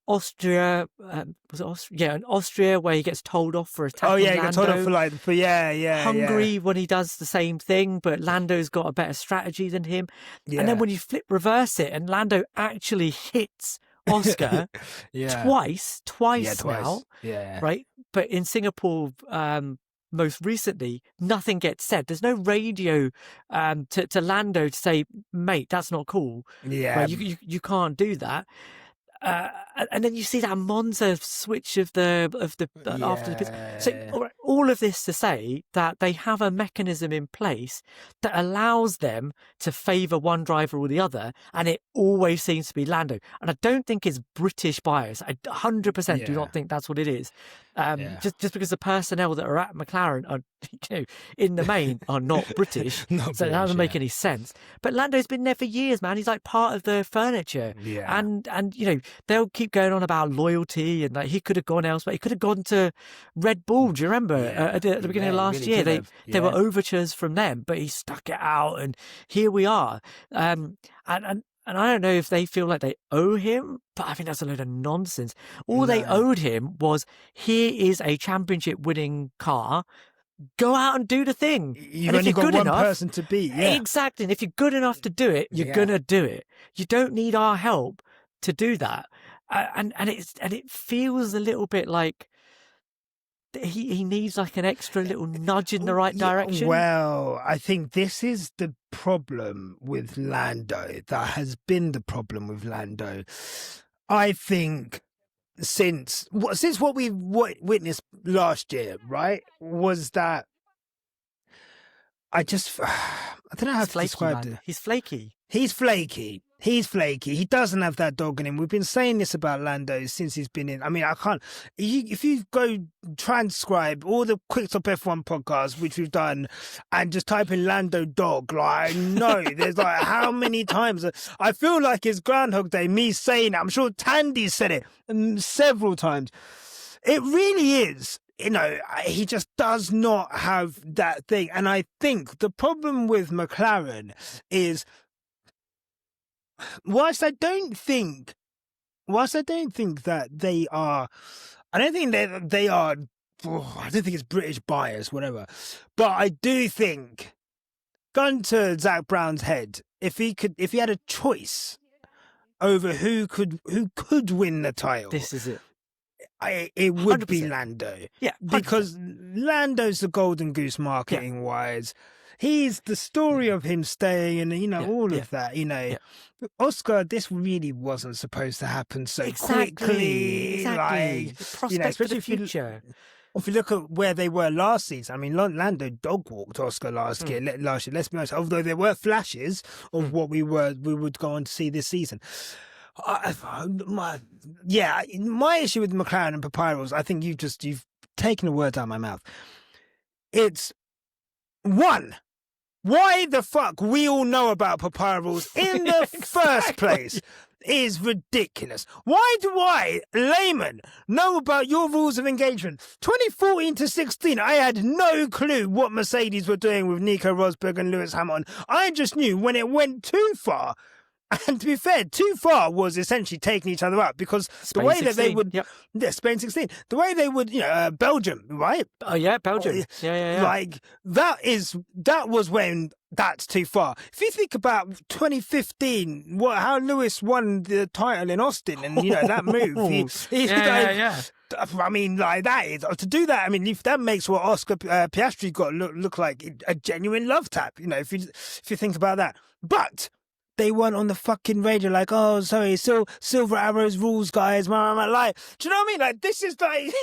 Austria, was it Austria? Yeah, in Austria, where he gets told off for attacking Oh yeah, he Lando. got told off for Hungary, when he does the same thing, but Lando's got a better strategy than him. Yeah. And then when you reverse it, and Lando actually hits Oscar twice now, right? But in Singapore, most recently, nothing gets said. There's no radio to Lando to say, mate, that's not cool. Yeah, right? You can't do that. And then you see that Monza switch of the after the pits. So all of this to say that they have a mechanism in place that allows them to favour one driver or the other, and it always seems to be Lando. And I don't think it's British bias. I 100% do not think that's what it is. Just because the personnel that are at McLaren are, in the main, are not British, so it doesn't make any sense. But Lando's been there for years, man. He's like part of the furniture, and they'll keep going on about loyalty and like he could have gone elsewhere. He could have gone to Red Bull. Do you remember at the beginning of last year? There were overtures from them, but he stuck it out, and here we are. And I don't know if they feel like they owe him, but I think that's a load of nonsense. All they owed him was, here is a championship-winning car. Go out and do the thing. You've only got one person to beat. Yeah. Exactly. And if you're good enough to do it, you're going to do it. You don't need our help to do that. And it feels a little bit like he needs like an extra little nudge in the right direction. Well, I think this is the problem with Lando. That has been the problem with Lando. I think since what we witnessed last year, right, was that I don't know how to describe it. He's flaky. He's flaky. He doesn't have that dog in him. We've been saying this about Lando since he's been in. I mean, I can't. If you go transcribe all the Quick Stop F1 podcasts, which we've done, and just type in Lando dog, like, no, there's like how many times. I feel like it's Groundhog Day, me saying it. I'm sure Tandy said it several times. It really is. He just does not have that thing. And I think the problem with McLaren is, whilst I don't think that they are, I don't think it's British bias, whatever. But I do think, gun to Zach Brown's head, if he had a choice over who could win the title, this is it. It would 100%. be Lando. Yeah, 100%. Because Lando's the golden goose marketing wise. He's the story of him staying and, all of that, But Oscar, this really wasn't supposed to happen so quickly. Exactly. Prospect for the future. If you look at where they were last season, I mean, Lando dog walked Oscar last year. Let's be honest. Although there were flashes of what we would go on to see this season. My issue with McLaren and Papyrus, I think you've taken the words out of my mouth. It's one. Why the fuck we all know about Papyrus in the first place is ridiculous. Why do I, layman, know about your rules of engagement? 2014 to 16, I had no clue what Mercedes were doing with Nico Rosberg and Lewis Hamilton. I just knew when it went too far. And to be fair, too far was essentially taking each other out because Spain the way 16, that they would, Spain 16, the way they would, Belgium, right? Oh yeah, Belgium. Yeah. Like that was when that's too far. If you think about 2015, how Lewis won the title in Austin, and that move, I mean, like that is to do that. I mean, if that makes what Oscar Piastri got look like a genuine love tap, if you think about that, but. They weren't on the fucking radio like, oh, sorry, Silver Arrow's rules, guys. Like, do you know what I mean? Like, this is like,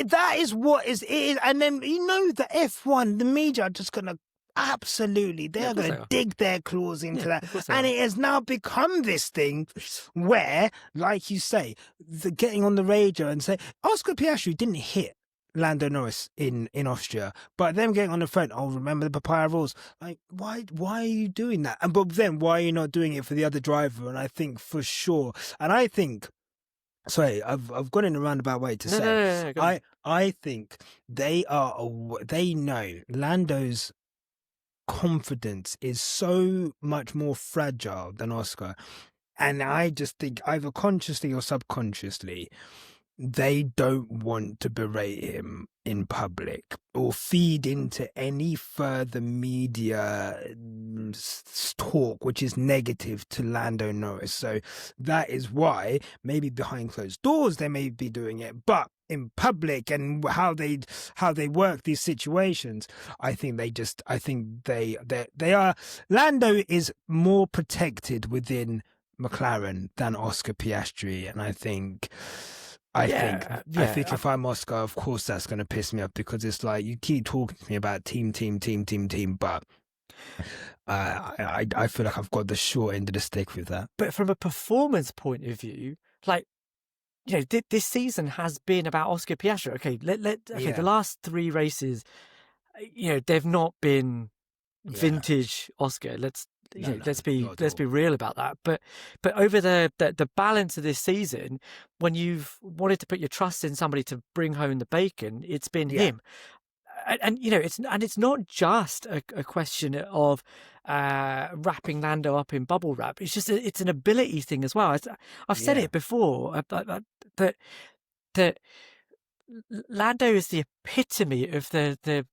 that is what it is. And then, the F1, the media are just going to they're going to dig their claws into that. And it has now become this thing where, like you say, getting on the radio and say, Oscar Piastri didn't hit Lando Norris in Austria, but them getting on the phone, remember the papaya rules. Like, why are you doing that? But then why are you not doing it for the other driver? And I think for sure, I've gone in a roundabout way to say, no, I think they know Lando's confidence is so much more fragile than Oscar. And I just think either consciously or subconsciously, they don't want to berate him in public or feed into any further media talk which is negative to Lando Norris. So that is why maybe behind closed doors they may be doing it, but in public and how they work these situations, I think they are. Lando is more protected within McLaren than Oscar Piastri, and I think if I'm Oscar, of course that's going to piss me off, because it's like, you keep talking to me about team, but I feel like I've got the short end of the stick with that. But from a performance point of view, like, you know, this season has been about Oscar Piastri. Okay, the last 3 races, you know, they've not been vintage Oscar. Let's be real about that. But over the balance of this season, when you've wanted to put your trust in somebody to bring home the bacon, it's been him. And you know, it's not just a question of wrapping Lando up in bubble wrap. It's just it's an ability thing as well. I've said it before, that Lando is the epitome of the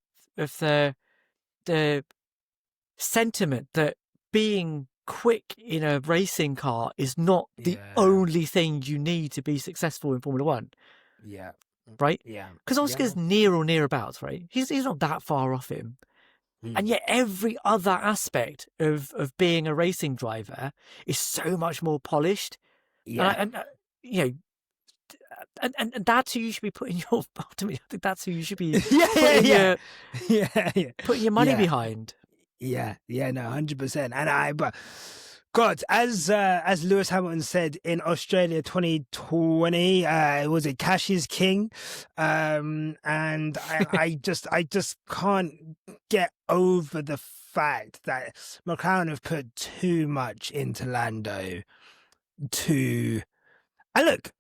sentiment that being quick in a racing car is not the only thing you need to be successful in Formula One. Yeah. Right? Yeah. Because Oscar's near or nearabouts, right? He's not that far off him. And yet every other aspect of being a racing driver is so much more polished. Yeah. And you know, and that's who you should be putting your, ultimately, I think that's who you should be putting your money behind. Yeah, no, 100%. And but God, as Lewis Hamilton said in Australia 2020, was it cash is king? And I just can't get over the fact that McLaren have put too much into Lando and look,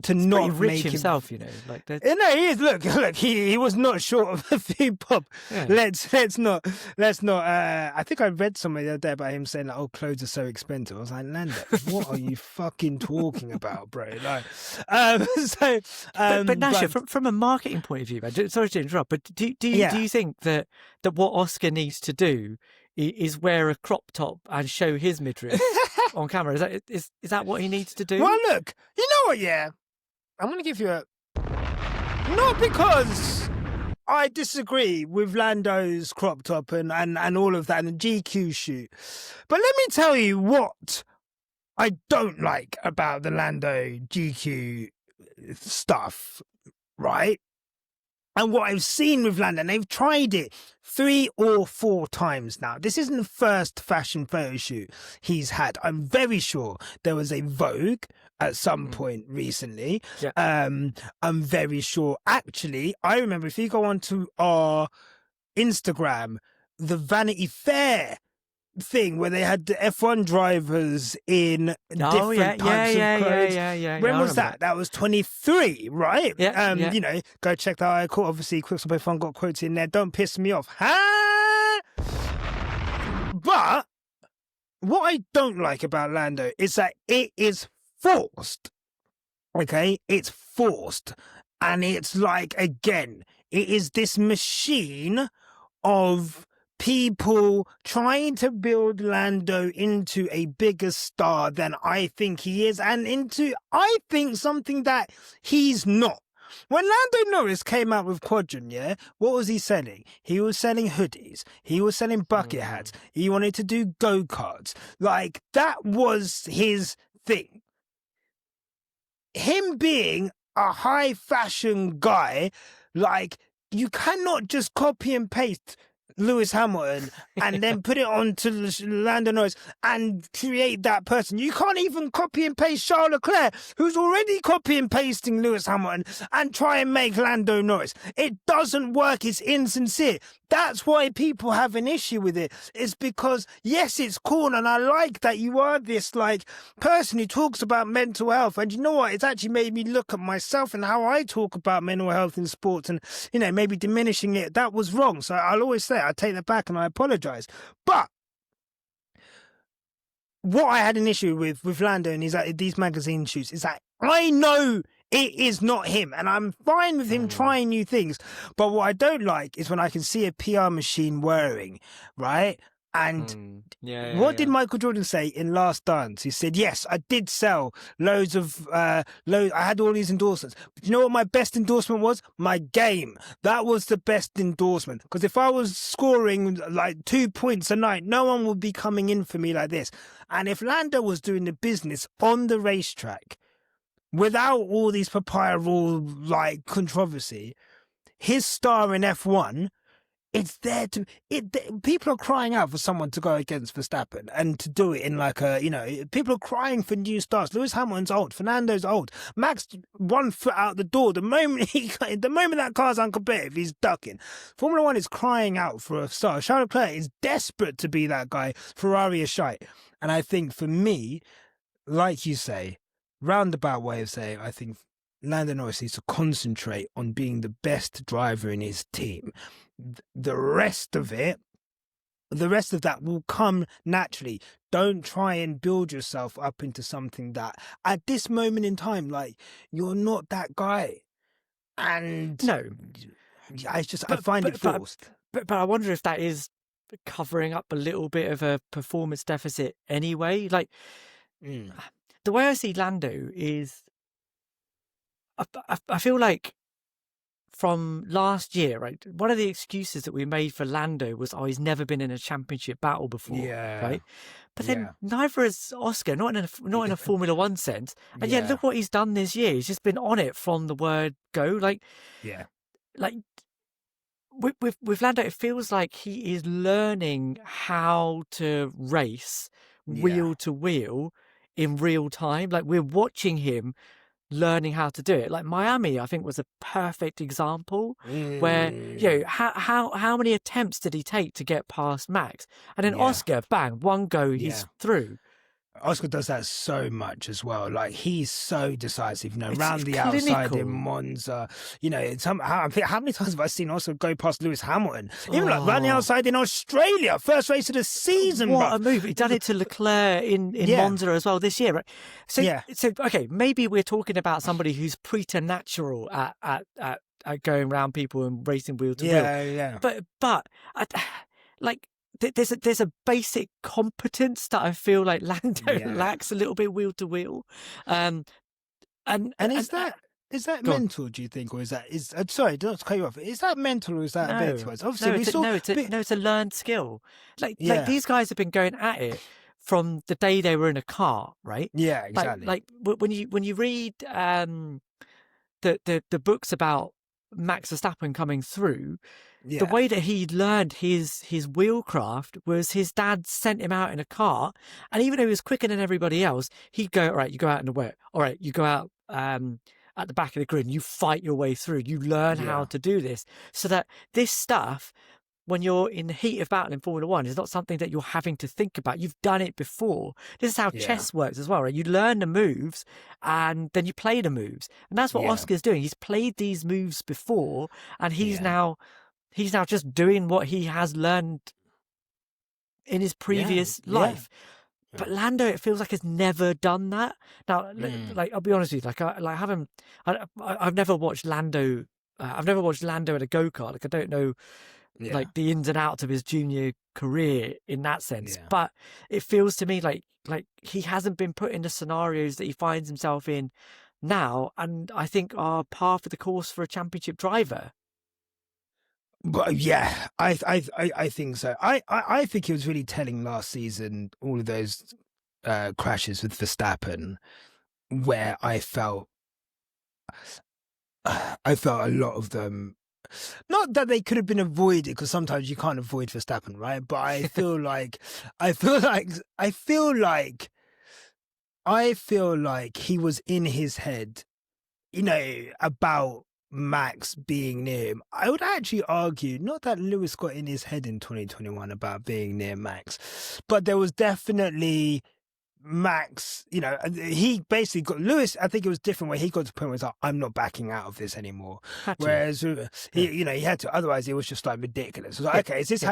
to He's not pretty rich make himself, you know, like that. No, he is. Look, he was not short of a few pop. Yeah. Let's not. I think I read somewhere the other day about him saying like, "Oh, clothes are so expensive." I was like, Lando, what are you fucking talking about, bro? Like, but Nyasha, from a marketing point of view, man, sorry to interrupt, but do you think that what Oscar needs to do is wear a crop top and show his midriff on camera? Is that what he needs to do? Well, look, you know what? Yeah, I'm going to give you not because I disagree with Lando's crop top and all of that and the GQ shoot, but let me tell you what I don't like about the Lando GQ stuff, right? And what I've seen with Lando, and they've tried it 3 or 4 times now. This isn't the first fashion photo shoot he's had. I'm very sure there was a Vogue at some point recently. Yeah. I'm very sure. Actually, I remember, if you go onto our Instagram, the Vanity Fair thing where they had the F1 drivers in different types of clothes. When was that? That was 23, right? You know, go check that out. Obviously, Quickstop F1 got quotes in there. Don't piss me off. But what I don't like about Lando is that it is forced. Okay? It's forced. And it's like, again, it is this machine of people trying to build Lando into a bigger star than I think he is, and into, I think, something that he's not. When Lando Norris came out with Quadrant, what was he selling? He was selling hoodies. He was selling bucket hats. He wanted to do go-karts. Like, that was his thing. Him being a high fashion guy, like, you cannot just copy and paste Lewis Hamilton and then put it onto Lando Norris and create that person. You can't even copy and paste Charles Leclerc, who's already copy and pasting Lewis Hamilton, and try and make Lando Norris. It doesn't work. It's insincere. That's why people have an issue with it. It's because, yes, it's cool, and I like that you are this like person who talks about mental health. And you know what? It's actually made me look at myself and how I talk about mental health in sports, and, you know, maybe diminishing it. That was wrong. So I'll always say I take that back and I apologize. But what I had an issue with Lando and these magazine shoots is that I know it is not him, and I'm fine with him trying new things. But what I don't like is when I can see a PR machine whirring, right? And what did Michael Jordan say in Last Dance? He said, yes, I did sell loads of, I had all these endorsements. But you know what my best endorsement was? My game. That was the best endorsement. Because if I was scoring like 2 points a night, no one would be coming in for me like this. And if Lando was doing the business on the racetrack, without all these papaya rule like controversy, his star in F1, it's there to people are crying out for someone to go against Verstappen and to do it in like a, people are crying for new stars. Lewis Hamilton's old, Fernando's old, Max 1 foot out the door. The moment that car's uncompetitive, he's ducking. Formula One is crying out for a star. Charles Leclerc is desperate to be that guy. Ferrari is shite. And I think for me, like you say, roundabout way of saying, I think Lando Norris needs to concentrate on being the best driver in his team. The rest of that will come naturally. Don't try and build yourself up into something that at this moment in time, like, you're not that guy. And no, I find it forced. But I wonder if that is covering up a little bit of a performance deficit anyway. Like, the way I see Lando is, I feel like from last year, right, one of the excuses that we made for Lando was, he's never been in a championship battle before, right? But then neither has Oscar, not in a Formula One sense. And yet, look what he's done this year. He's just been on it from the word go. Like with Lando, it feels like he is learning how to race wheel to wheel in real time. Like, we're watching him learning how to do it. Like Miami, I think, was a perfect example where, how many attempts did he take to get past Max? And then Oscar, bang, one go, he's through. Oscar does that so much as well. Like, he's so decisive, around the clinical. Outside in Monza. How many times have I seen Oscar go past Lewis Hamilton? Even like around the outside in Australia, first race of the season. What a move. He done it to Leclerc in Monza as well this year. Right? So okay, maybe we're talking about somebody who's preternatural at going around people and racing wheel to wheel. But there's a basic competence that I feel like Lando lacks a little bit wheel to wheel, and is that mental? Do you think, or sorry, not to cut you off? Is that mental or is that ability-wise? Obviously, it's a learned skill. Like these guys have been going at it from the day they were in a car, right? Yeah, exactly. Like when you read the books about Max Verstappen coming through. The way that he learned his wheelcraft was his dad sent him out in a car, and even though he was quicker than everybody else, he'd go, all right, you go out in the wet. All right, you go out at the back of the grid and you fight your way through. You learn how to do this, so that this stuff, when you're in the heat of battle in Formula One, is not something that you're having to think about. You've done it before. This is how chess works as well, right? You learn the moves and then you play the moves. And that's what Oscar's doing. He's played these moves before, and he's now just doing what he has learned in his previous life. But Lando, it feels like, has never done that. Now, like, I'll be honest with you, I've never watched Lando. I've never watched Lando at a go-kart. Like, I don't know, like, the ins and outs of his junior career in that sense. But it feels to me like he hasn't been put in the scenarios that he finds himself in now, and I think are par for the course for a championship driver. But I think so. I think it was really telling last season, all of those crashes with Verstappen, where I felt a lot of them. Not that they could have been avoided, because sometimes you can't avoid Verstappen, right? But I feel like he was in his head, about Max being near him. I would actually argue not that Lewis got in his head in 2021 about being near Max, but there was definitely Max, he basically got Lewis. I think it was different where he got to the point where he's like, I'm not backing out of this anymore. Whereas he had to. Otherwise, it was just like ridiculous. It was like, okay, is this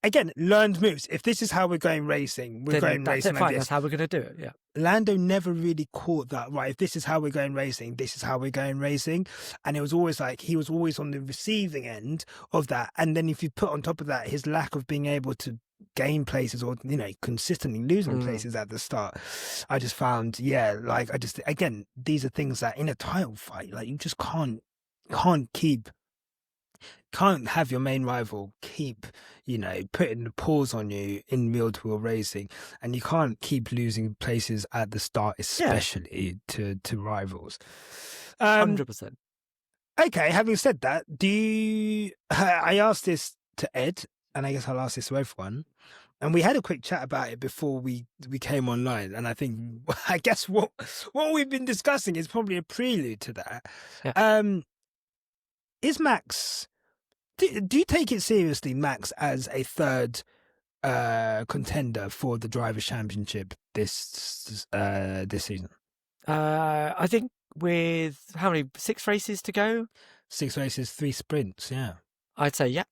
again learned moves? If this is how we're going racing, we're going racing like this. That's how we're going to do it. Yeah. Lando never really caught that, right? If this is how we're going racing, this is how we're going racing. And it was always like he was always on the receiving end of that. And then if you put on top of that his lack of being able to gain places or, consistently losing places at the start, I just found, again, these are things that in a title fight, like you just can't have your main rival keep, putting the pause on you in wheel-to-wheel racing, and you can't keep losing places at the start, especially to rivals. 100%. Okay, having said that, I asked this to Ed, and I guess I'll ask this to everyone. And we had a quick chat about it before we came online, and I guess what we've been discussing is probably a prelude to that. Yeah. Is Max? Do you take it seriously, Max, as a third contender for the Drivers' Championship this season? I think with how many 6 races to go? 6 races, 3 sprints. Yeah, I'd say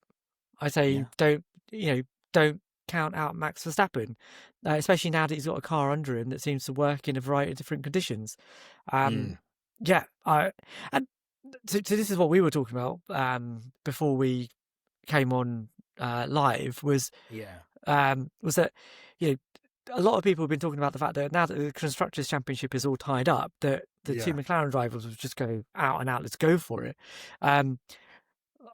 don't count out Max Verstappen, especially now that he's got a car under him that seems to work in a variety of different conditions. And so this is what we were talking about before we came on live was that a lot of people have been talking about the fact that now that the Constructors' Championship is all tied up, that the 2 McLaren drivers would just go out and out, let's go for it.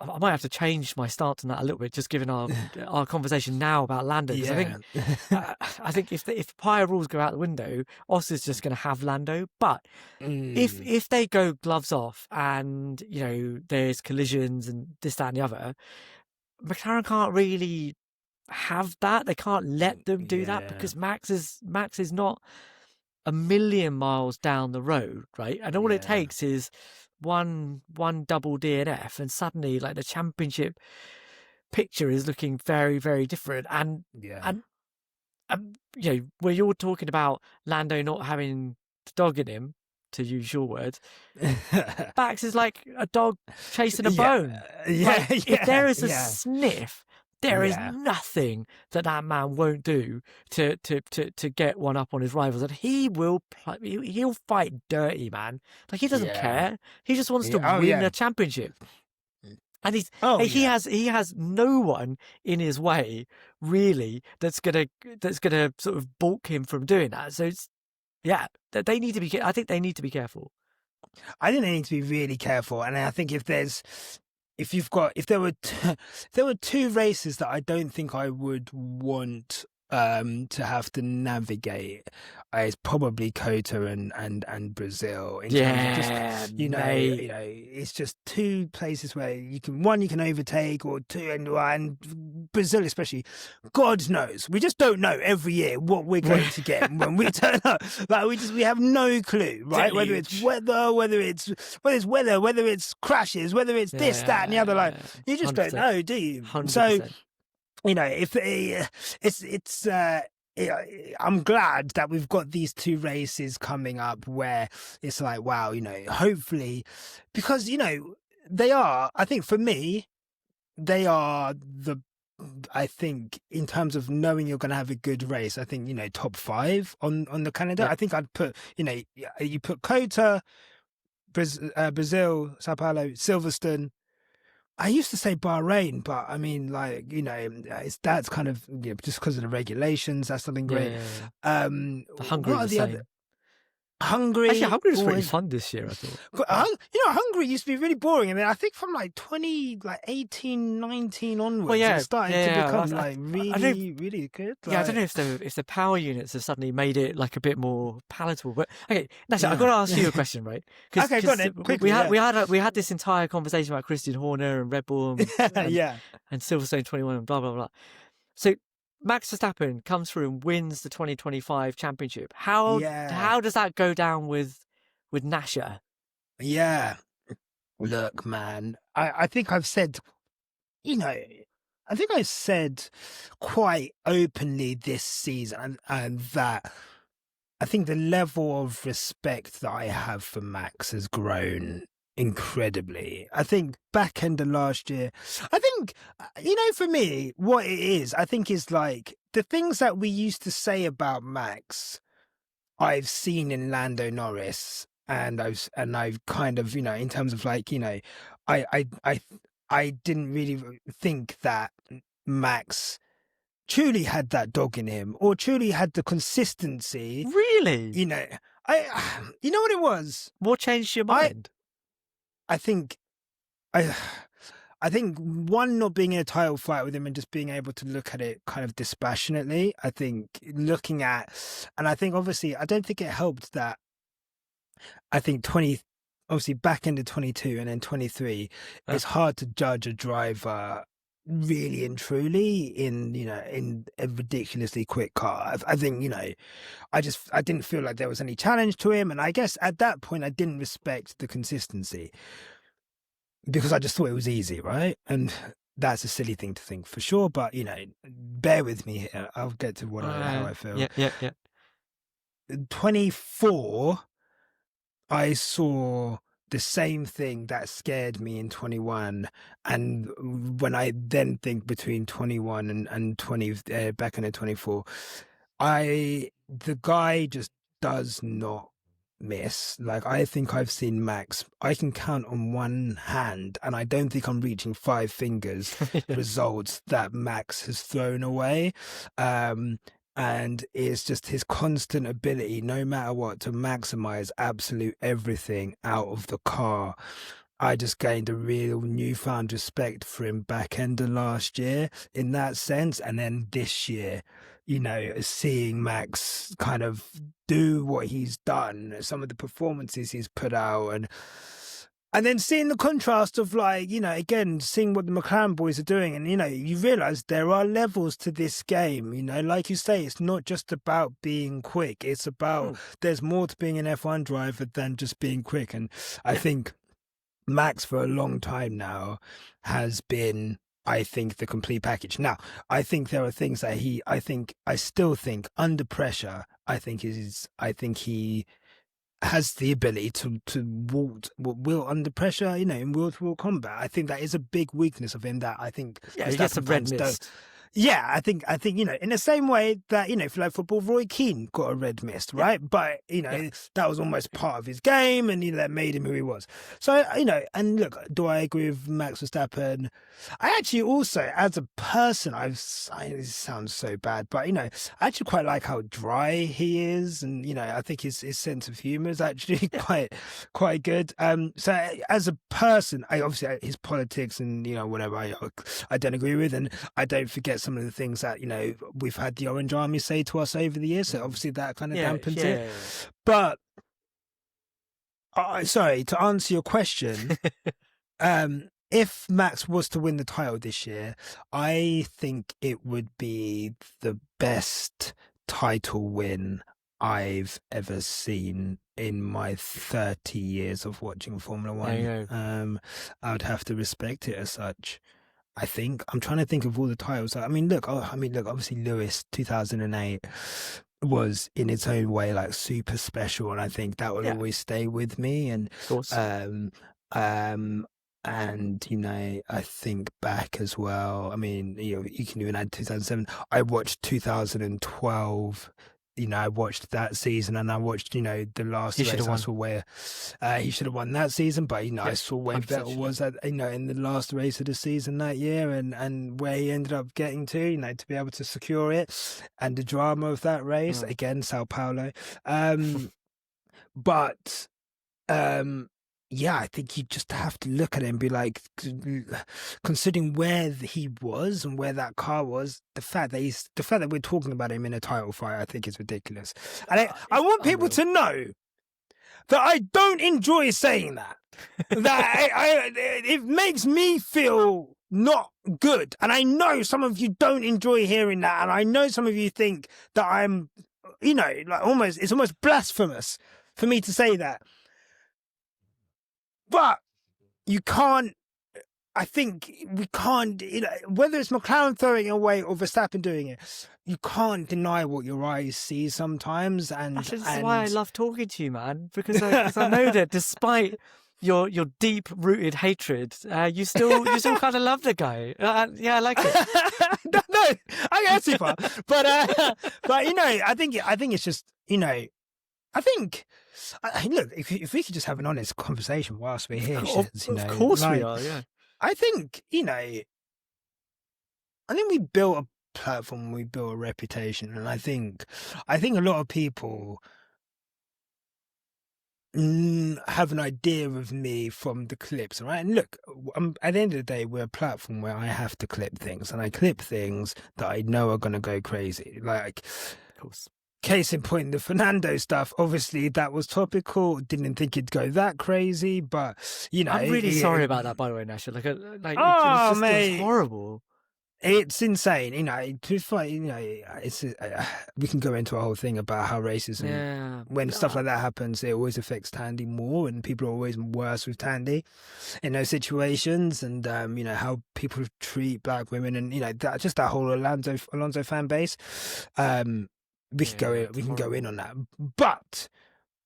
I might have to change my stance on that a little bit, just given our conversation now about Lando. Because I think if the prior rules go out the window, Oscar's just going to have Lando. But if they go gloves off and there's collisions and this, that, and the other, McLaren can't really have that. They can't let them do that because Max is not a million miles down the road, right? And all it takes is one double DNF, and suddenly like the championship picture is looking very, very different. And where you're talking about Lando not having the dog in him, to use your words, Max is like a dog chasing a bone. If there is a sniff, there is nothing that man won't do to get one up on his rivals, and he'll fight dirty, man. Like he doesn't care. He just wants to win a championship, and he has no one in his way really that's gonna sort of balk him from doing that. So they need to be. I think they need to be careful. I think they need to be really careful, and I think if there were 2 races that I don't think I would want to have to navigate, it's probably Kota and Brazil. In terms of just, it's just 2 places where you can overtake, or 2 and Brazil especially. God knows, we just don't know every year what we're going to get when we turn up. Like we have no clue, right? Whether it's weather, whether it's crashes, whether it's this, that, and the other. Like you just 100%. Don't know, do you? 100%. So. If I'm glad that we've got these 2 races coming up where it's like, wow, hopefully, because, they are, I think for me, they are I think in terms of knowing you're going to have a good race, I think, top 5 on the calendar. I think I'd put, you put Kota, Brazil, Sao Paulo, Silverstone. I used to say Bahrain, but I mean, like, that's kind of just because of the regulations. That's something great. The Hungary what are the same. Hungary. Actually, Hungary was pretty fun this year, I thought. Hungary used to be really boring. I mean, I think from like 18, 19 onwards, it started to become really good. Like, I don't know if the power units have suddenly made it like a bit more palatable. But okay, Nyasha, I've got to ask you a question, right? Okay, go on then, quickly, we had this entire conversation about Christian Horner and Red Bull and Silverstone 21 and blah blah blah. So Max Verstappen comes through and wins the 2025 championship. How does that go down with Nyasha? Yeah. Look, man, I think I've said, quite openly this season and that I think the level of respect that I have for Max has grown incredibly. I think back end of last year, I think, for me, what it is, I think is like the things that we used to say about Max, I've seen in Lando Norris, and I've kind of, in terms of like, I I I I didn't really think that Max truly had that dog in him, or truly had the consistency. Really? You know, you know what it was? What changed your I, mind? I think, I, I think one, not being in a title fight with him and just being able to look at it kind of dispassionately. I think looking at, and I think obviously, I don't think it helped that. I think obviously back into 22 and then 23, it's hard to judge a driver really and truly in a ridiculously quick car. I think, I didn't feel like there was any challenge to him. And I guess at that point, I didn't respect the consistency because I just thought it was easy, right? And that's a silly thing to think for sure. But, bear with me here. I'll get to how I feel. Yeah. 24, I saw the same thing that scared me in 21. And when I then think between 21 and 20, back in the 24, the guy just does not miss. Like, I think I've seen Max, I can count on one hand, and I don't think I'm reaching 5 fingers, results that Max has thrown away. And it's just his constant ability, no matter what, to maximize absolute everything out of the car. I just gained a real newfound respect for him back end of last year in that sense. And then this year, seeing Max kind of do what he's done, some of the performances he's put out, and then seeing the contrast of, like, again, seeing what the McLaren boys are doing. And, you realise there are levels to this game. Like you say, it's not just about being quick. It's about, there's more to being an F1 driver than just being quick. And I think Max, for a long time now, has been, I think, the complete package. Now, I think there are things that I still think under pressure, I think he has the ability to will under pressure, in wheel-to-wheel combat. I think that is a big weakness of him that I think he gets a red mist. Yeah, I think in the same way that, for like football, Roy Keane got a red mist, right? But, that was almost part of his game, and, that made him who he was. So, and look, do I agree with Max Verstappen? I actually also, as a person, it sounds so bad, but, I actually quite like how dry he is. And, I think his sense of humor is actually quite good. So as a person, obviously his politics and, whatever, I don't agree with, and I don't forget some of the things that, we've had the Orange Army say to us over the years. So obviously that kind of dampens it. But, sorry, to answer your question, if Max was to win the title this year, I think it would be the best title win I've ever seen in my 30 years of watching Formula One. I would have to respect it as such. I think I'm trying to think of all the titles. Look, obviously Lewis 2008 was in its own way like super special, and I think that will always stay with me. And of course. And I think back as well. You can even add 2007. I watched 2012. I watched that season, and I watched, the last race. I saw where he should have won that season, but I saw where Vettel was at, in the last race of the season that year, and where he ended up getting to be able to secure it, and the drama of that race again, Sao Paulo. But I think you just have to look at it and be like, considering where he was and where that car was, the fact that we're talking about him in a title fight, I think is ridiculous. And I want people to know that I don't enjoy saying that. It makes me feel not good. And I know some of you don't enjoy hearing that. And I know some of you think that I'm, it's almost blasphemous for me to say that. But you can't I think we can't, whether it's McLaren throwing it away or Verstappen doing it, you can't deny what your eyes see sometimes. And This is why I love talking to you, man, because I know that despite your deep rooted hatred, you still kind of love the guy. Yeah, I like it. no, I get too far, but I think it's just, I think. Look, if we could just have an honest conversation whilst we're here, Shez, of course we are. Yeah. I think, I think we built a platform, we built a reputation, and I think a lot of people have an idea of me from the clips, right? And look, at the end of the day, we're a platform where I have to clip things, and I clip things that I know are going to go crazy. Like, of course. Case in point, the Fernando stuff, obviously that was topical. Didn't think it'd go that crazy, but, I'm really sorry about that, by the way, Nyasha. Oh, mate. It was horrible. It's insane, it's we can go into a whole thing about how racism, when stuff like that happens, it always affects Tandy more, and people are always worse with Tandy in those situations, and how people treat black women, and just that whole Alonso fan base. We can go in on that, but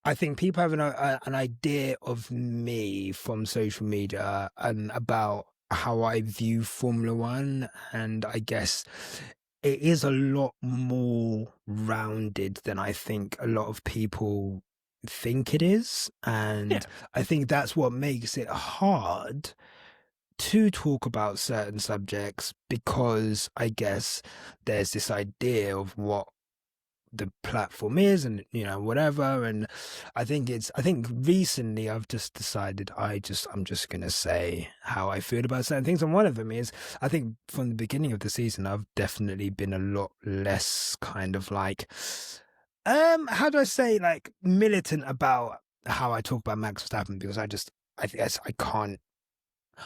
I think people have an idea of me from social media and about how I view Formula One, and I guess it is a lot more rounded than I think a lot of people think it is, and I think that's what makes it hard to talk about certain subjects, because I guess there's this idea of what the platform is, and whatever, and I think recently I've just decided I'm just gonna say how I feel about certain things, and one of them is, I think from the beginning of the season I've definitely been a lot less kind of like how do I say, like, militant about how I talk about Max Verstappen, because I guess I can't,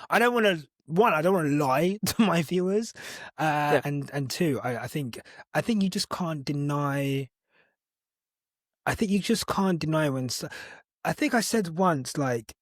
I don't want to lie to my viewers, and two, I think you just can't deny. I think you just can't deny when. I think I said once, like,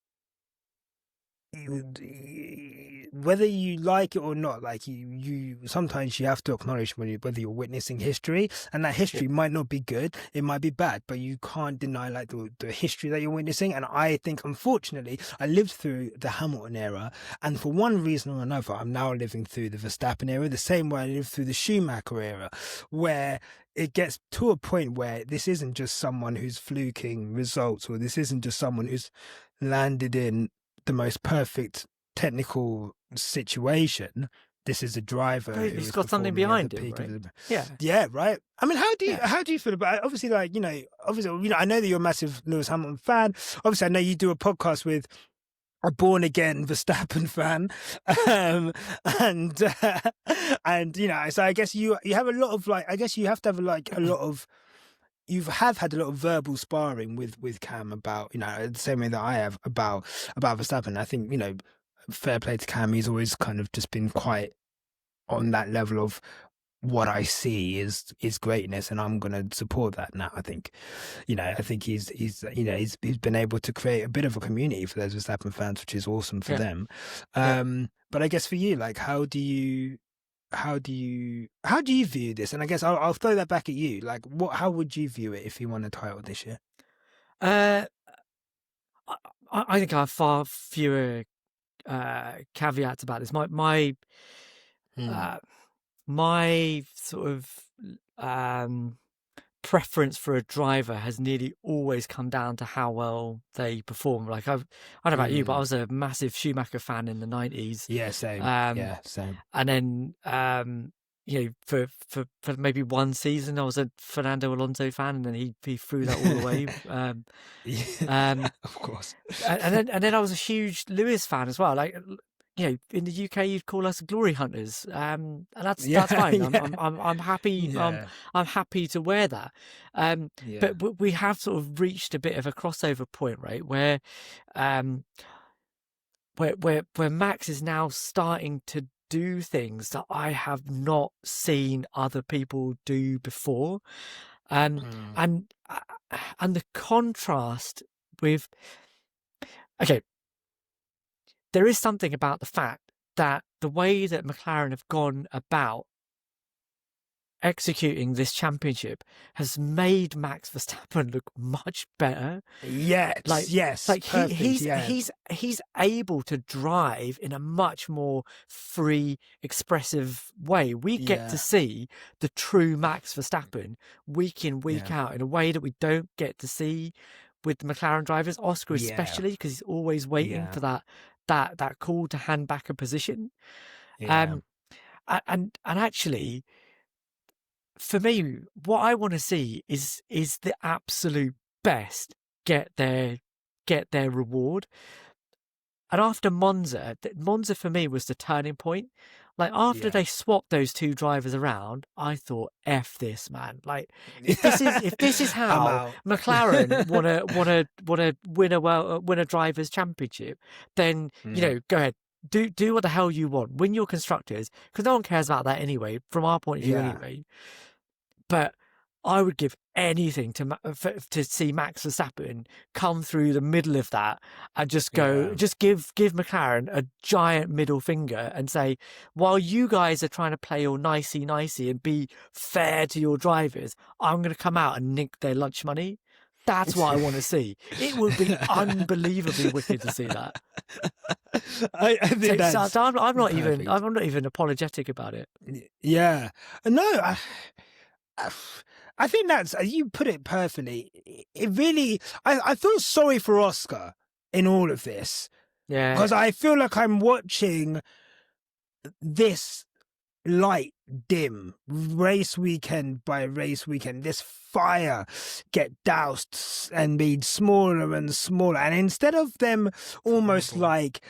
whether you like it or not, like you sometimes you have to acknowledge whether you're witnessing history, and that history might not be good, it might be bad, but you can't deny like the history that you're witnessing. And I think, unfortunately, I lived through the Hamilton era, and for one reason or another, I'm now living through the Verstappen era, the same way I lived through the Schumacher era, where it gets to a point where this isn't just someone who's fluking results, or this isn't just someone who's landed in the most perfect technical situation. This is a driver who's got something behind him, right? Yeah, right. I mean, how do you feel about it? Obviously, like, I know that you're a massive Lewis Hamilton fan. Obviously, I know you do a podcast with a born again Verstappen fan, and so I guess you have a lot of, like, I guess you have to have like a lot of. You have had a lot of verbal sparring with Cam about, the same way that I have about Verstappen. I think, fair play to Cam. He's always kind of just been quite on that level of what I see is greatness, and I'm going to support that now. I think, I think he's been able to create a bit of a community for those Verstappen fans, which is awesome for them. But I guess for you, like, how do you view this? And I guess I'll throw that back at you. Like, how would you view it if you won a title this year? I think I have far fewer caveats about this. My sort of preference for a driver has nearly always come down to how well they perform. Like, I don't know about you, but I was a massive Schumacher fan in the 90s. Yeah, same. Same. And then, for maybe one season, I was a Fernando Alonso fan, and then he threw that all away. Of course. And then I was a huge Lewis fan as well. Like, in the UK, you'd call us glory hunters, and that's fine. I'm happy. I'm happy to wear that. But we have sort of reached a bit of a crossover point, right, where Max is now starting to do things that I have not seen other people do before, and the contrast with, okay, there is something about the fact that the way that McLaren have gone about executing this championship has made Max Verstappen look much better. Yes, perfect, he's able to drive in a much more free, expressive way. We get to see the true Max Verstappen week in, week out in a way that we don't get to see with the McLaren drivers, Oscar especially, because he's always waiting for that call to hand back a position. And actually, for me, what I want to see is the absolute best get their reward. And after Monza for me was the turning point. Like after they swapped those two drivers around, I thought, "F this, man!" Like if this is how McLaren wanna win a drivers' championship, then go ahead. Do what the hell you want. Win your constructors, because no one cares about that anyway, from our point of view anyway. But I would give anything to see Max Verstappen come through the middle of that and just give McLaren a giant middle finger and say, while you guys are trying to play all nicey and be fair to your drivers, I'm going to come out and nick their lunch money. That's what I want to see. It would be unbelievably wicked to see that. I think so I'm not even apologetic about it. Yeah, no. I think that's, you put it perfectly. It really, I feel sorry for Oscar in all of this. Yeah. Because I feel like I'm watching this light dim race weekend by race weekend, this fire get doused and made smaller and smaller. And instead of them almost like,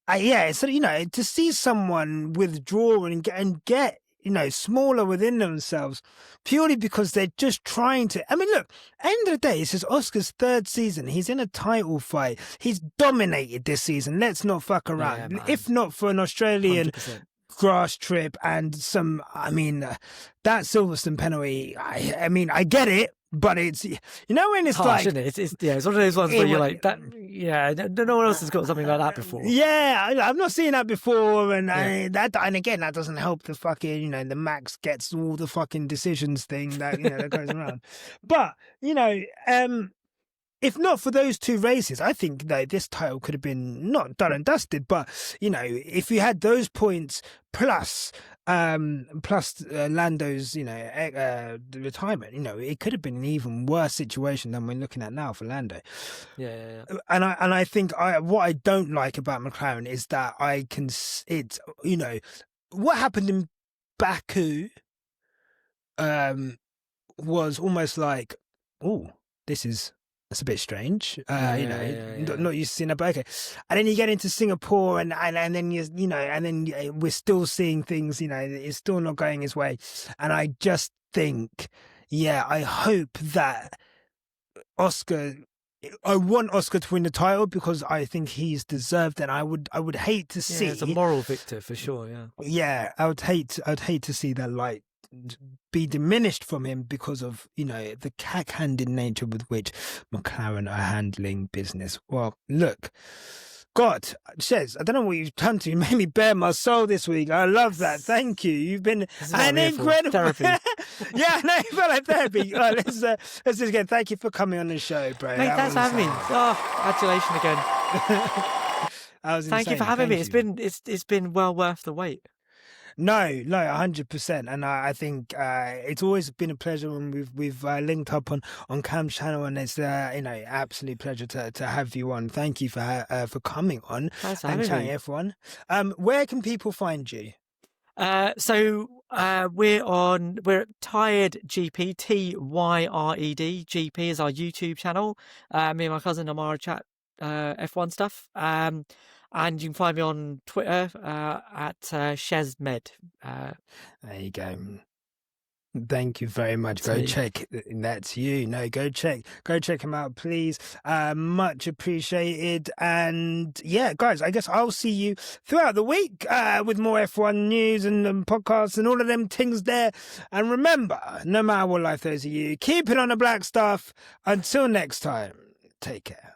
so, to see someone withdraw and get smaller within themselves purely because they're just trying to. I mean, look, end of the day, this is Oscar's third season. He's in a title fight. He's dominated this season. Let's not fuck around. Yeah, if not for an Australian 100%. grass trip and some, that Silverstone penalty, I get it, but it's, when it's harsh, isn't it? It's one of those ones where you're like, that, no one else has got something like that before. Yeah, I've not seen that before, and again, that doesn't help the fucking, the Max gets all the fucking decisions thing that, that goes around. But, if not for those two races, I think this title could have been not done and dusted. But if you had those points plus Lando's retirement, it could have been an even worse situation than we're looking at now for Lando. Yeah. And I think what I don't like about McLaren is that what happened in Baku was almost like, that's a bit strange. Not used to seeing that, but okay. And then you get into Singapore, and then we're still seeing things. It's still not going his way. And I just think, I hope that Oscar. I want Oscar to win the title because I think he's deserved, and I would hate to see. It's a moral victor for sure. Yeah. Yeah, I would hate to see that light be diminished from him because of the cack-handed nature with which McLaren are handling business. Well, look, God, Shez, I don't know what you've done to me. You made me bare my soul this week. I love that. Thank you. You've been an incredible therapy. Yeah, no, you felt like therapy. Let's just again, thank you for coming on the show, bro. Mate, thanks for having me. Congratulations again. Thank you for having me. It's been well worth the wait. No, 100%, and I think it's always been a pleasure when we've linked up on Cam's channel, and it's absolute pleasure to have you on. Thank you for coming on and chatting, everyone. Where can people find you? So we're at Tired GP, TYRED GP is our YouTube channel. Me and my cousin Amara chat F1 stuff. And you can find me on Twitter at ShezMed. There you go. Thank you very much. Go check. That's you. No, go check him out, please. Much appreciated. And yeah, guys, I guess I'll see you throughout the week with more F1 news and podcasts and all of them things there. And remember, no matter what life throws at you, keep it on the black stuff. Until next time, take care.